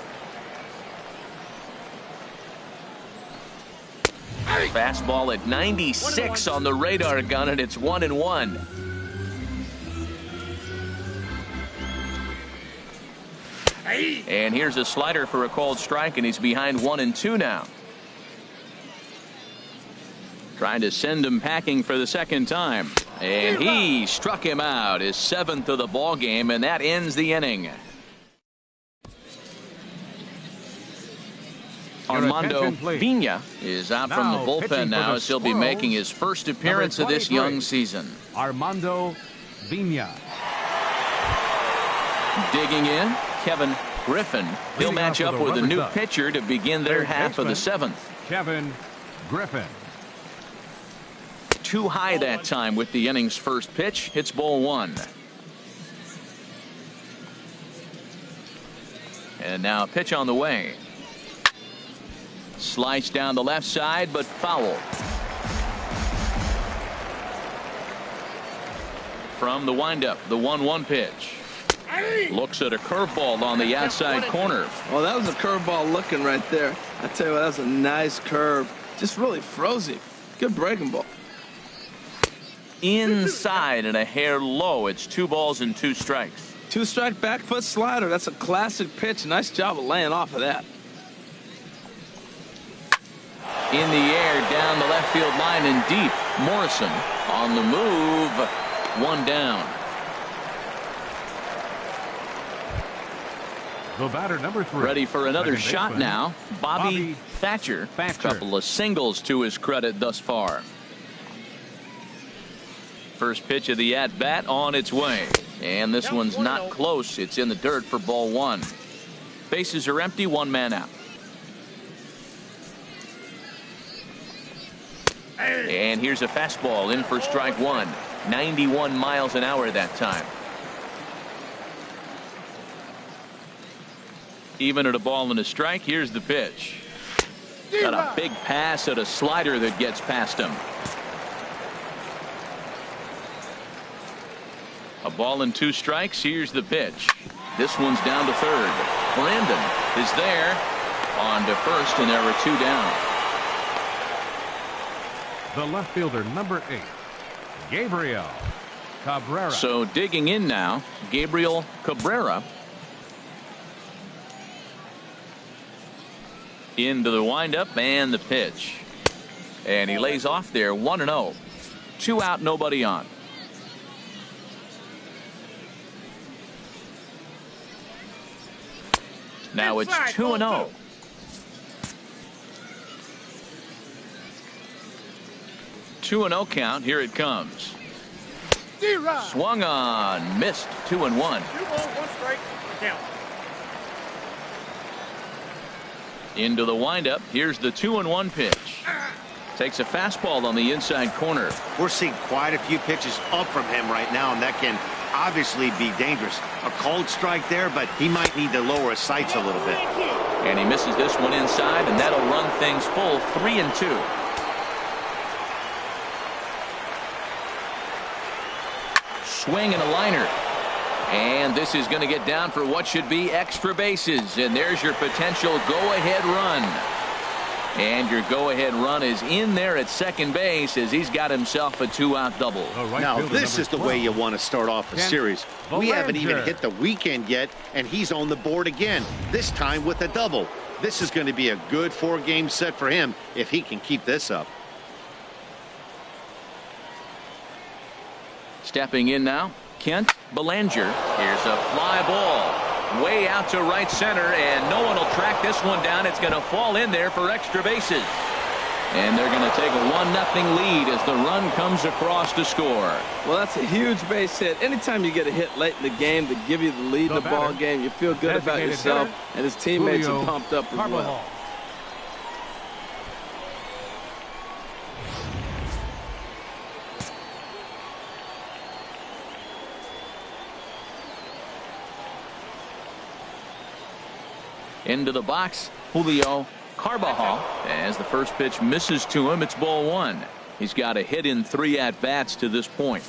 Fastball at 96 on the radar gun, and it's 1-1. And here's a slider for a called strike, and he's behind 1-2 now. Trying to send him packing for the second time. And he struck him out, his 7th of the ball game, and that ends the inning. Armando Pena is out from the bullpen now, as he'll be making his first appearance of this young season. Armando Pena. Digging in, Kevin Griffin. He'll match up with a new pitcher to begin their half of the 7th. Kevin Griffin. Too high that time with the inning's first pitch. Hits ball 1. And now a pitch on the way. Slice down the left side, but foul. From the windup, the 1-1 pitch. Looks at a curveball on the outside corner. Well, that was a curveball looking right there. I tell you what, that was a nice curve. Just really froze him. Good breaking ball. Inside and a hair low. It's 2 balls and 2 strikes. 2-strike back foot slider. That's a classic pitch. Nice job of laying off of that. In the air, down the left field line and deep. Morrison on the move. 1 down. The batter, number 3. Ready for another Second shot baseman, now. Bobby Thatcher. A couple of singles to his credit thus far. First pitch of the at-bat on its way. And this one's not close. It's in the dirt for ball 1. Bases are empty, 1 man out. And here's a fastball in for strike 1. 91 miles an hour that time. Even at a ball and a strike, here's the pitch. Got a big pass at a slider that gets past him. A ball and 2 strikes. Here's the pitch. This one's down to third. Brandon is there on to first, and there are 2 down. The left fielder, number 8, Gabriel Cabrera. So digging in now, Gabriel Cabrera. Into the windup and the pitch. And he lays off there, 1-0. 2 out, nobody on. Now it's 2-0. Two and 0 count. Here it comes. Swung on, missed. 2-1. 2 balls, 1 strike. Count. Into the windup. Here's the 2-1 pitch. Takes a fastball on the inside corner. We're seeing quite a few pitches up from him right now, and that can obviously be dangerous. A cold strike there, but he might need to lower his sights a little bit. And he misses this one inside, and that'll run things full. 3-2. Swing and a liner. And this is going to get down for what should be extra bases. And there's your potential go-ahead run. And your go-ahead run is in there at second base as he's got himself a 2-out double. Now, this is the way you want to start off a series. We haven't even hit the weekend yet, and he's on the board again, this time with a double. This is going to be a good 4-game set for him if he can keep this up. Stepping in now, Kent Belanger. Here's a fly ball way out to right center, and no one will track this one down. It's going to fall in there for extra bases. And they're going to take a 1-0 lead as the run comes across to score. Well, that's a huge base hit. Anytime you get a hit late in the game to give you the lead in the ball game, you feel good about yourself, and his teammates are pumped up as well. Into the box, Julio Carbajal, as the first pitch misses to him. It's ball one. He's got a hit in 3 at-bats to this point.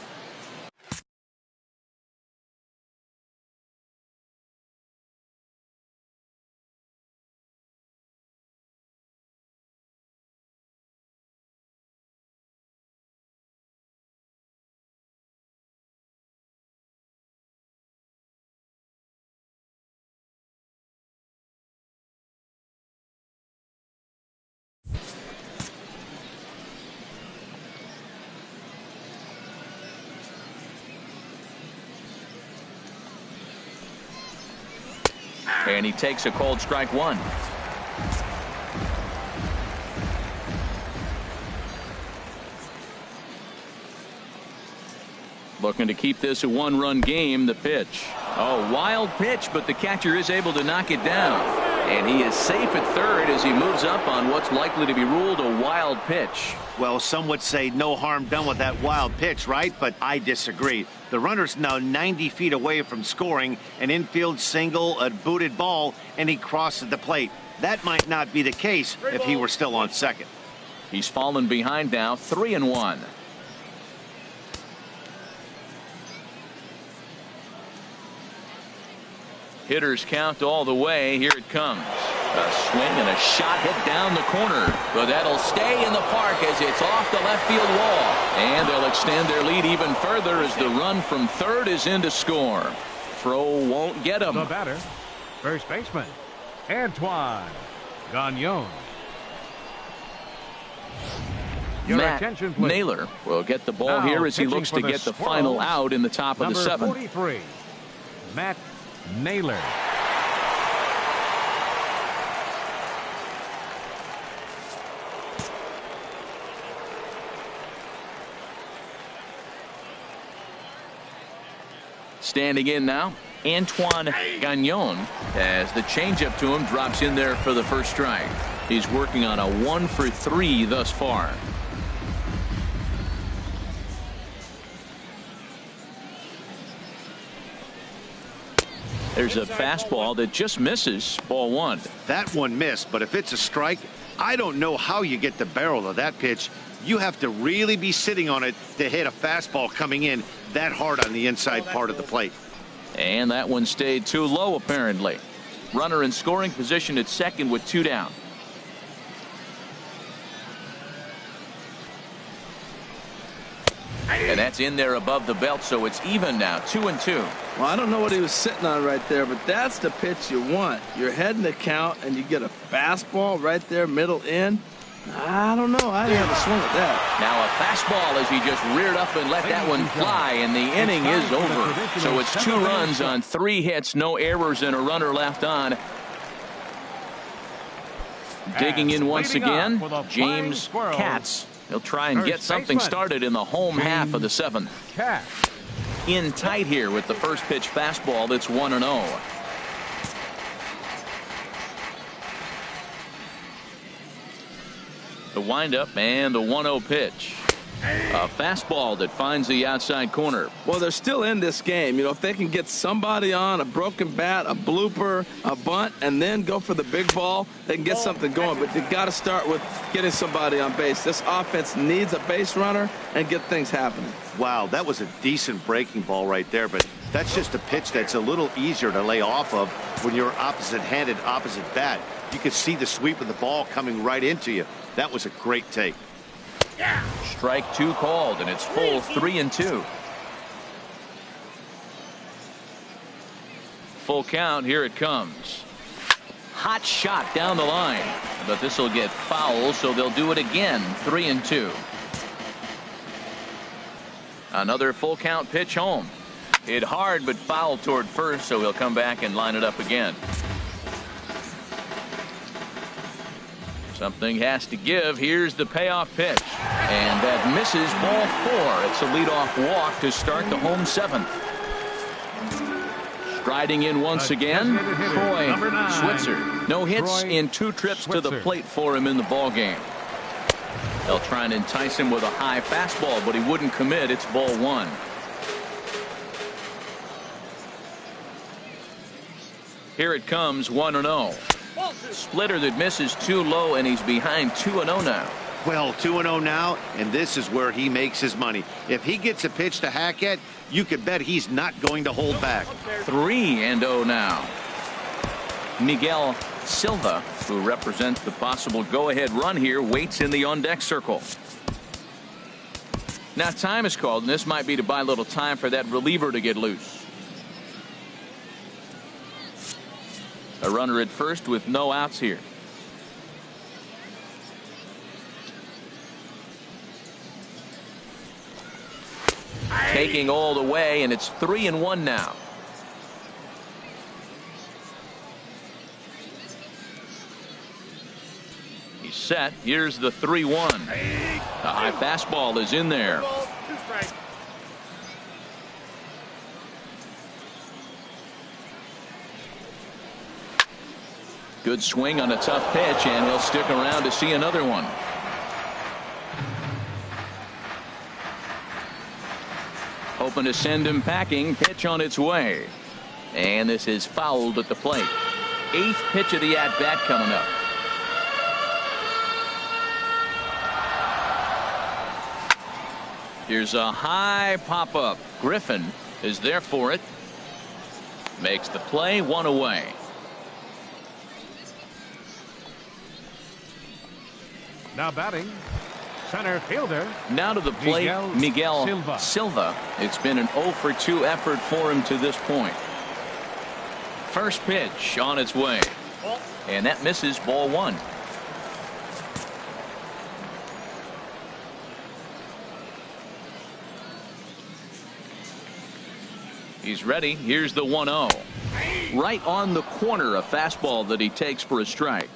And he takes a called strike one. Looking to keep this a 1-run game. The pitch. Oh, wild pitch, but the catcher is able to knock it down. And he is safe at third as he moves up on what's likely to be ruled a wild pitch. Well, some would say no harm done with that wild pitch, right? But I disagree. The runner's now 90 feet away from scoring an infield single, a booted ball, and he crosses the plate. That might not be the case if he were still on second. He's fallen behind now, 3-1. Hitters count all the way. Here it comes. A swing and a shot hit down the corner. But that'll stay in the park as it's off the left field wall. And they'll extend their lead even further as the run from third is in to score. Throw won't get him. The batter, first baseman, Antoine Gagnon. Matt Naylor will get the ball now here as he looks to get the final out in the top of the seventh. 43, Matt Naylor. Standing in now, Antoine Gagnon, as the changeup to him drops in there for the first strike. He's working on a 1-for-3 thus far. There's a fastball that just misses. Ball one. That one missed, but if it's a strike, I don't know how you get the barrel of that pitch. You have to really be sitting on it to hit a fastball coming in that hard on the inside part of the plate. And that one stayed too low, apparently. Runner in scoring position at second with 2 down. And that's in there above the belt, so it's even now, 2-2. Well, I don't know what he was sitting on right there, but that's the pitch you want. You're heading the count, and you get a fastball right there, middle in. I don't know. I didn't have a swing at that. Now a fastball as he just reared up and let that one fly, and the inning is over. So it's 2 runs on 3 hits, no errors, and a runner left on. Digging in once again, James Katz. He'll try and get something started in the home half of the 7th. In tight here with the first pitch fastball. That's 1-0. The windup and the 1-0 pitch. A fastball that finds the outside corner. Well, they're still in this game. You know, if they can get somebody on, a broken bat, a blooper, a bunt, and then go for the big ball, they can get something going. But they've got to start with getting somebody on base. This offense needs a base runner and get things happening. Wow, that was a decent breaking ball right there, but that's just a pitch that's a little easier to lay off of when you're opposite-handed, opposite bat. You could see the sweep of the ball coming right into you. That was a great take. Strike 2 called, and it's full 3-2. Full count. Here it comes. Hot shot down the line, but this will get foul, so they'll do it again. 3-2. Another full count pitch home. Hit hard but foul toward first, so he'll come back and line it up again. Something has to give. Here's the payoff pitch. And that misses, ball 4. It's a leadoff walk to start the home 7th. Striding in once again, Troy Switzer. No hits in 2 trips to the plate for him in the ballgame. They'll try and entice him with a high fastball, but he wouldn't commit. It's ball 1. Here it comes, 1-0. Splitter that misses too low, and he's behind 2-0 now. Well, 2-0 now, and this is where he makes his money. If he gets a pitch to hack at, you could bet he's not going to hold back. 3-0 now. Miguel Silva, who represents the possible go-ahead run here, waits in the on-deck circle. Now time is called, and this might be to buy a little time for that reliever to get loose. A runner at first with no outs here. Taking all the way, and it's 3-1 now. He's set. Here's the 3-1. The high fastball is in there. Good swing on a tough pitch, and he'll stick around to see another one. Hoping to send him packing. Pitch on its way. And this is fouled at the plate. 8th pitch of the at-bat coming up. Here's a high pop-up. Griffin is there for it. Makes the play, 1 away. Now batting, center fielder. Now to the plate, Miguel Silva. It's been an 0 for 2 effort for him to this point. First pitch on its way. And that misses, ball 1. He's ready. Here's the 1-0. Right on the corner, a fastball that he takes for a strike.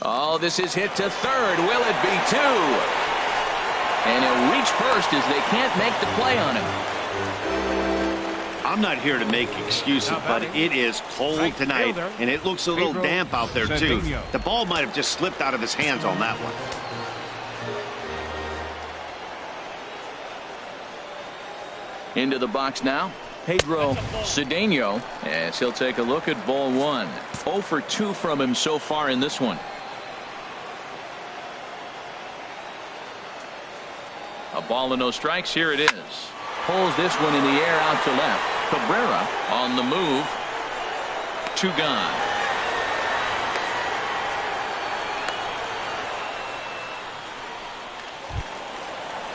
Oh, this is hit to third. Will it be 2? And he'll reach first as they can't make the play on him. I'm not here to make excuses, but it is cold tonight, and it looks a little damp out there, too. The ball might have just slipped out of his hands on that one. Into the box now, Pedro Cedeno, as he'll take a look at ball 1. 0 for 2 from him so far in this one. A ball and no strikes. Here it is. Pulls this one in the air out to left. Cabrera on the move. 2 gone.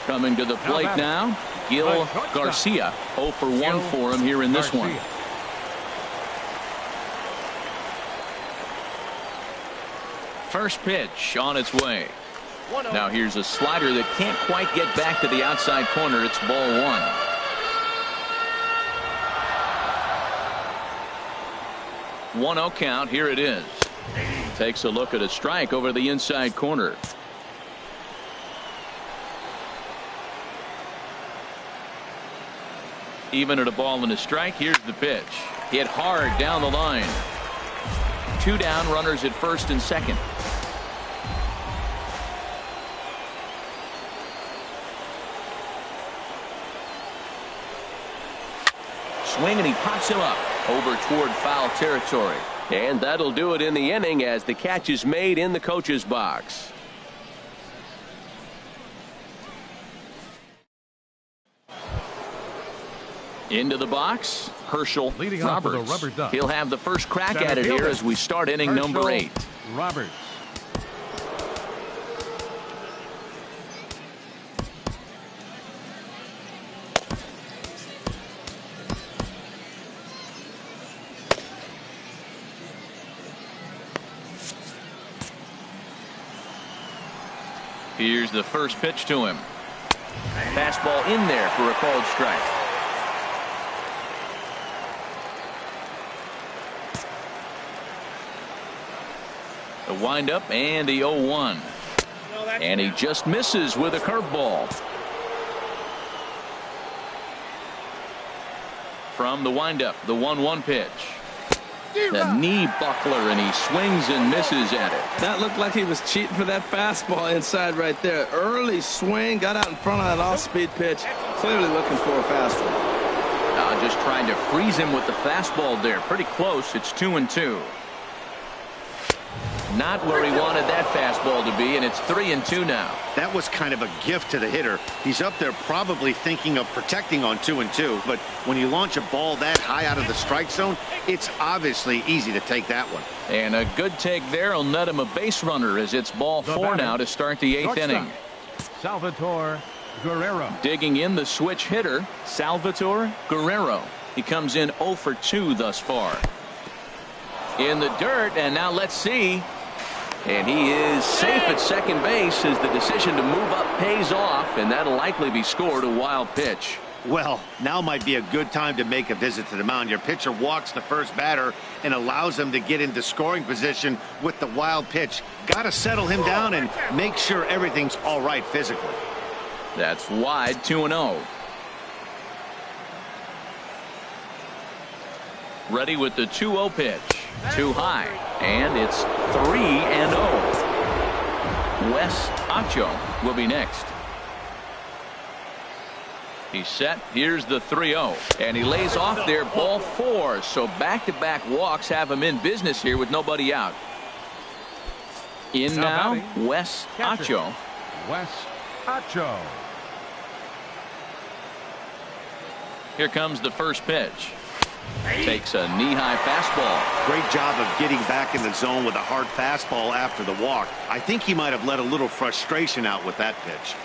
Coming to the plate now, Gil Garcia. 0 for 1 for him here in this one. First pitch on its way. Now here's a slider that can't quite get back to the outside corner. It's ball 1. 1-0 count. Here it is. Takes a look at a strike over the inside corner. Even at a ball and a strike. Here's the pitch. Hit hard down the line. 2 down, runners at first and second. Swing, and he pops him up over toward foul territory. And that'll do it in the inning as the catch is made in the coach's box. Into the box, Herschel Roberts. He'll have the first crack at it here as we start inning number 8. Roberts. Here's the first pitch to him. Fastball in there for a called strike. The windup and the 0-1. And he just misses with a curveball. From the windup, the 1-1 pitch. The knee buckler, and he swings and misses at it. That looked like he was cheating for that fastball inside right there. Early swing, got out in front of that off-speed pitch. Clearly looking for a fastball. Just trying to freeze him with the fastball there. Pretty close. It's 2-2. Not where he wanted that fastball to be, and it's 3-2 now. That was kind of a gift to the hitter. He's up there probably thinking of protecting on 2-2, but when you launch a ball that high out of the strike zone, it's obviously easy to take that one. And a good take there will net him a base runner as it's ball 4 now to start the 8th inning. Salvatore Guerrero. Digging in the switch hitter, Salvatore Guerrero. He comes in 0 for 2 thus far. In the dirt, and now let's see. And he is safe at second base as the decision to move up pays off, and that'll likely be scored a wild pitch. Well, now might be a good time to make a visit to the mound. Your pitcher walks the first batter and allows him to get into scoring position with the wild pitch. Got to settle him down and make sure everything's all right physically. That's wide, 2-0. Ready with the 2-0 pitch. Too high, and it's 3-0. Wes Acho will be next. He's set. Here's the 3-0, and he lays off there, ball 4. So back-to-back walks have him in business here with nobody out. In now, Wes Acho. Wes Acho. Here comes the first pitch. Takes a knee-high fastball. Great job of getting back in the zone with a hard fastball after the walk. I think he might have let a little frustration out with that pitch.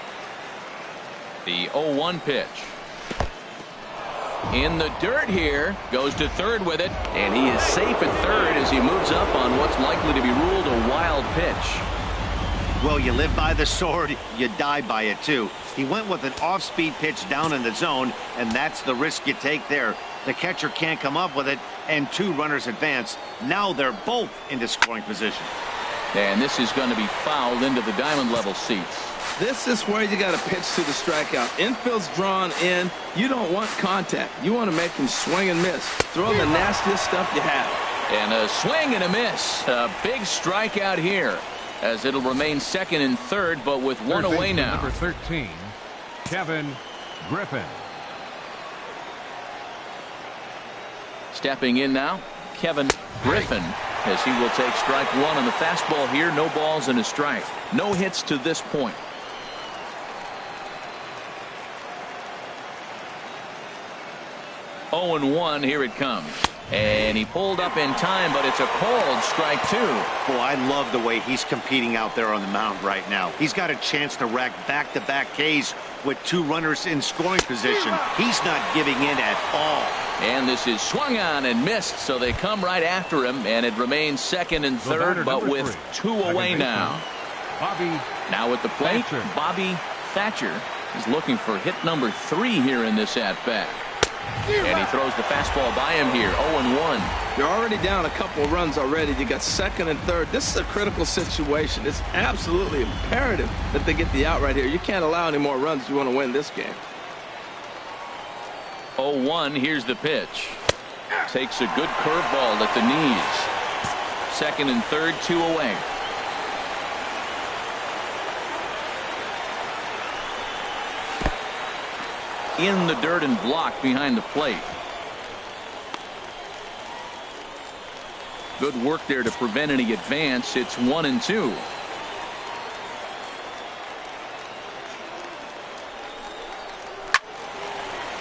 The 0-1 pitch. In the dirt here. Goes to third with it. And he is safe at third as he moves up on what's likely to be ruled a wild pitch. Well, you live by the sword, you die by it too. He went with an off-speed pitch down in the zone, and that's the risk you take there. The catcher can't come up with it, and 2 runners advance. Now they're both into scoring position. And this is going to be fouled into the diamond level seats. This is where you got to pitch to the strikeout. Infield's drawn in. You don't want contact. You want to make him swing and miss. Throw the nastiest stuff you have. And a swing and a miss. A big strikeout here, as it'll remain second and third, but with one away now. Number 13, Kevin Griffin. Stepping in now, Kevin Griffin, as he will take strike 1 on the fastball here. No balls and a strike. No hits to this point. Oh and 1, here it comes. And he pulled up in time, but it's a called strike 2. Boy, I love the way he's competing out there on the mound right now. He's got a chance to rack back-to-back Ks with 2 runners in scoring position. He's not giving in at all. And this is swung on and missed, so they come right after him, and it remains second and third, but with 2 away now. Now at the plate, Bobby Thatcher is looking for hit number 3 here in this at-bat. And he throws the fastball by him here. 0-1. You're already down a couple of runs already. You got second and third. This is a critical situation. It's absolutely imperative that they get the out right here. You can't allow any more runs if you want to win this game. 0-1. Here's the pitch. Takes a good curveball at the knees. Second and third, 2 away. In the dirt and blocked behind the plate. Good work there to prevent any advance. It's 1-2.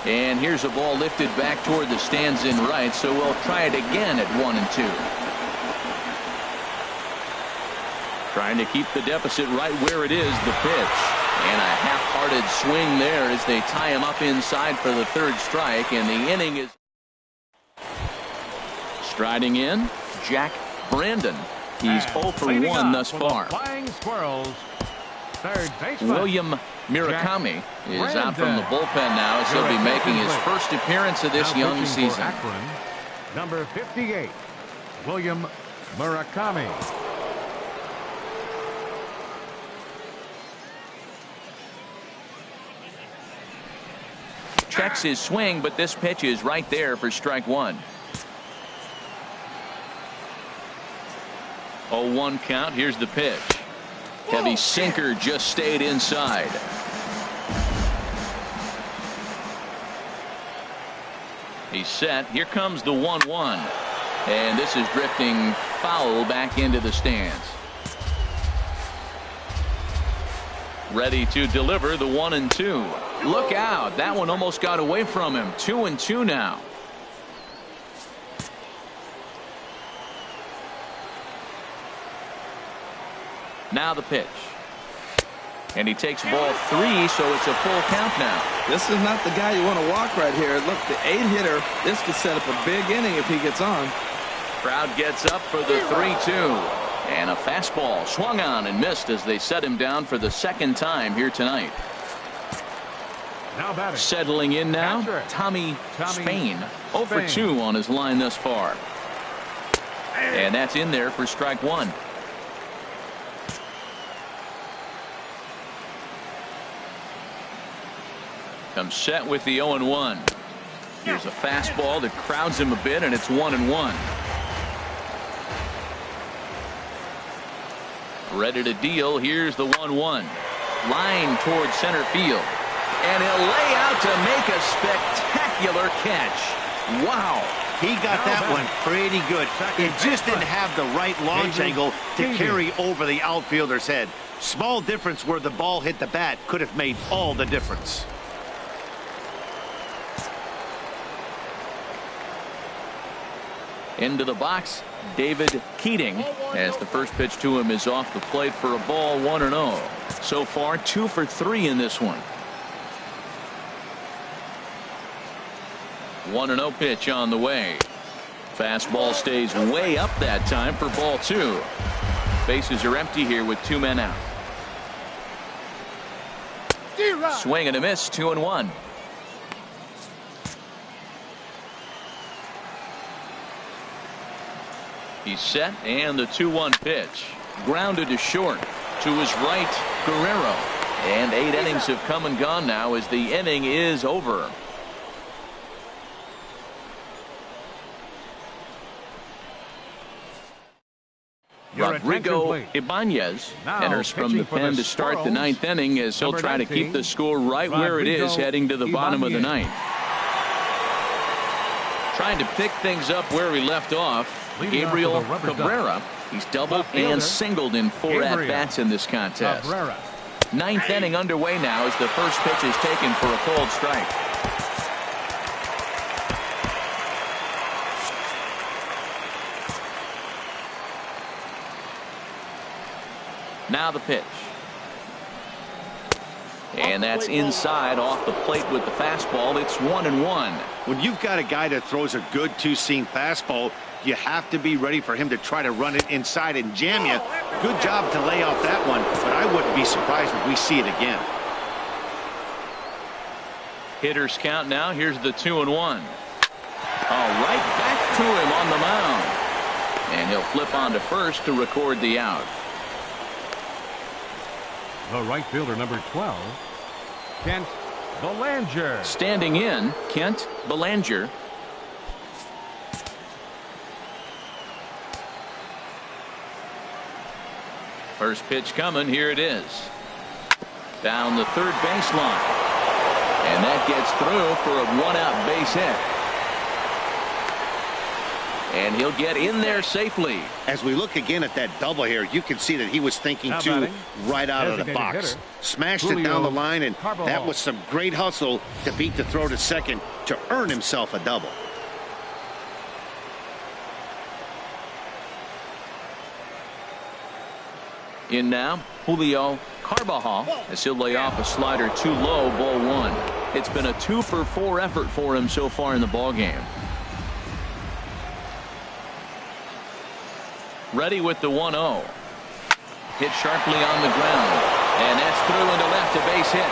And here's a ball lifted back toward the stands in right, so we'll try it again at 1-2. Trying to keep the deficit right where it is, the pitch. And a half-hearted swing there as they tie him up inside for the third strike, and the inning is striding in. Jack Brandon. He's 0 for 1 thus far. Flying Squirrels, third baseman William Murakami is out from the bullpen now, as he'll be making his first appearance of this young season. Akron, number 58, William Murakami. Checks his swing, but this pitch is right there for strike 1. 0-1 count. Here's the pitch. Heavy sinker just stayed inside. He's set. Here comes the 1-1. And this is drifting foul back into the stands. Ready to deliver the 1-2. Look out. That one almost got away from him. 2-2 now. Now the pitch. And he takes ball 3, so it's a full count now. This is not the guy you want to walk right here. Look, the 8-hitter, this could set up a big inning if he gets on. Crowd gets up for the 3-2. And a fastball swung on and missed as they set him down for the second time here tonight. Now batting. Settling in now, Tommy Spain. 0 for 2 on his line thus far. And that's in there for strike 1. Comes set with the 0-1. Here's a fastball that crowds him a bit, and it's 1-1. Ready to deal. Here's the 1-1. Line towards center field. And he'll lay out to make a spectacular catch. Wow. He got that one pretty good. It just didn't have the right launch angle to carry over the outfielder's head. Small difference where the ball hit the bat could have made all the difference. Into the box, David Keating, as the first pitch to him is off the plate for a ball. 1-0. So far 2 for 3 in this one. 1-0 pitch on the way. Fastball stays way up that time for ball 2. Bases are empty here with 2 men out. Swing and a miss. 2-1. He's set, and the 2-1 pitch. Grounded to short. To his right, Guerrero. And 8 innings have come and gone now as the inning is over. Rodrigo Ibanez enters from the pen to start the 9th inning as he'll try to keep the score right where it is heading to the bottom of the 9th. Trying to pick things up where he left off. Gabriel Cabrera. He's doubled and singled in 4 at-bats in this contest. 9th inning underway now as the first pitch is taken for a cold strike. Now the pitch. And that's inside off the plate with the fastball. It's 1-1. When you've got a guy that throws a good 2-seam fastball, you have to be ready for him to try to run it inside and jam you. Good job to lay off that one, but I wouldn't be surprised if we see it again. Hitters count now. Here's the 2-1. Right back to him on the mound. And he'll flip on to first to record the out. The right fielder, number 12, Kent Belanger. Standing in, Kent Belanger. First pitch coming. Here it is. Down the third baseline. And that gets through for a 1-out base hit. And he'll get in there safely. As we look again at that double here, you can see that he was thinking too right out of the box. Smashed it down the line, and that was some great hustle to beat the throw to second to earn himself a double. In now, Julio Carbajal as he'll lay off a slider too low, ball 1. It's been a 2 for 4 effort for him so far in the ballgame. Ready with the 1-0. Hit sharply on the ground. And that's through into left, a base hit.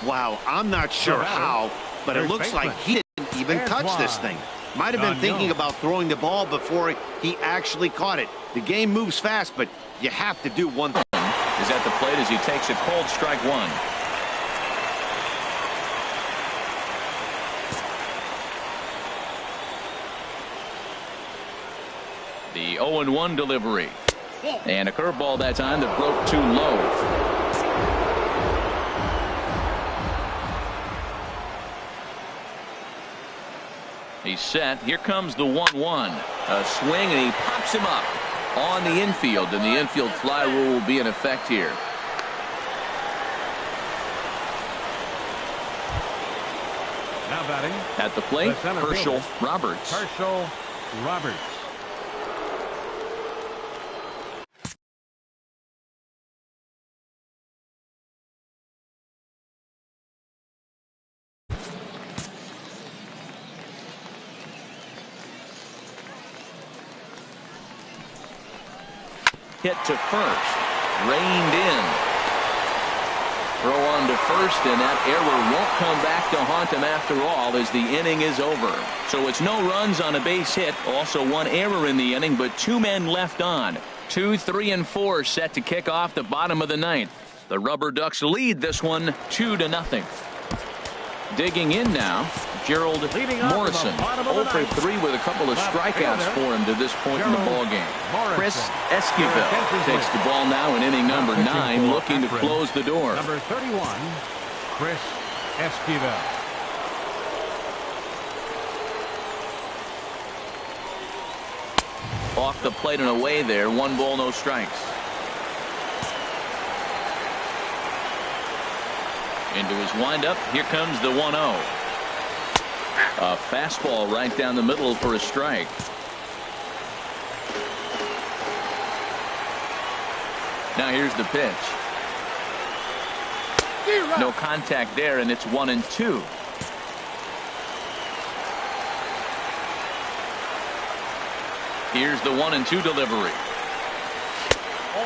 Wow, I'm not sure how, but it looks like he didn't even touch this thing. Might have been thinking about throwing the ball before he actually caught it. The game moves fast, but you have to do one thing. Is at the plate as he takes a cold strike 1. The 0-1 delivery. And a curveball that time that broke too low. He's set. Here comes the 1-1. A swing, and he pops him up on the infield, and the infield fly rule will be in effect here. Now batting at the plate, Herschel Roberts. Herschel Roberts. Hit to first, reined in. Throw on to first, and that error won't come back to haunt him after all as the inning is over. So it's no runs on a base hit, also one error in the inning, but 2 men left on. 2, 3, and 4 set to kick off the bottom of the 9th. The Rubberducks lead this one 2-0. Digging in now, Gerald Morrison. 0 for 3 with a couple of strikeouts for him to this point in the ballgame. Chris Esquivel takes the ball now in inning number 9, looking to close the door. Number 31, Chris Esquivel. Off the plate and away there, 1 ball, no strikes. Into his windup, here comes the 1-0. A fastball right down the middle for a strike. Now here's the pitch. No contact there, and it's 1-2. Here's the 1-2 delivery.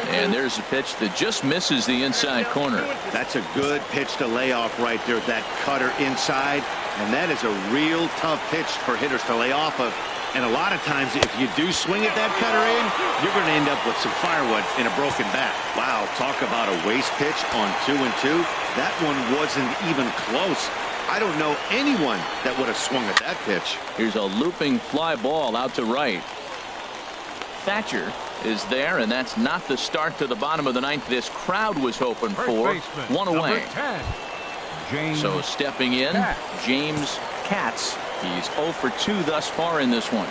And there's a pitch that just misses the inside corner. That's a good pitch to lay off right there, that cutter inside. And that is a real tough pitch for hitters to lay off of. And a lot of times, if you do swing at that cutter in, you're going to end up with some firewood in a broken bat. Wow, talk about a waste pitch on 2-2. That one wasn't even close. I don't know anyone that would have swung at that pitch. Here's a looping fly ball out to right. Thatcher is there, and that's not the start to the bottom of the 9th this crowd was hoping for. 1 away. So stepping in, James Katz. He's 0 for 2 thus far in this one.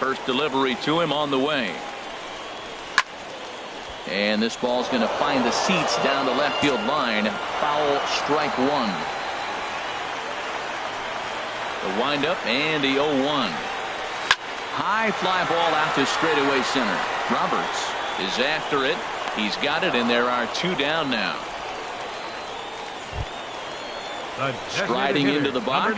First delivery to him on the way. And this ball's going to find the seats down the left field line. Foul, strike 1. The windup and the 0-1. High fly ball out to straightaway center. Roberts is after it. He's got it, and there are 2 down now. Striding into the box,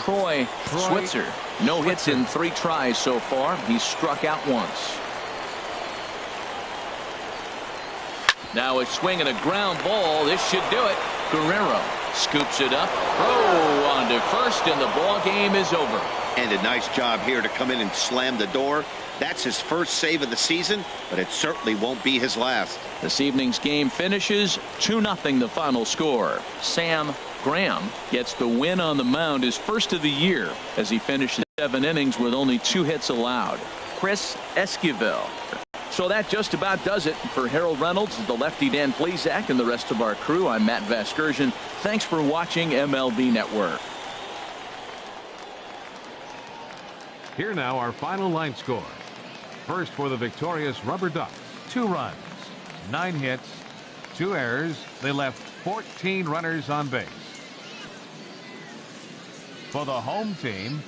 Troy Switzer. No hits in 3 tries so far. He's struck out once. Now a swing and a ground ball. This should do it. Guerrero scoops it up. Throw on to first, and the ball game is over. And a nice job here to come in and slam the door. That's his first save of the season, but it certainly won't be his last. This evening's game finishes 2-0 the final score. Sam Graham gets the win on the mound, his first of the year, as he finished 7 innings with only 2 hits allowed. Chris Esquivel. So that just about does it for Harold Reynolds, the lefty Dan Plesac, and the rest of our crew. I'm Matt Vasgersian. Thanks for watching MLB Network. Here now our final line score. First for the victorious Rubberducks, 2 runs, 9 hits, 2 errors. They left 14 runners on base. For the home team,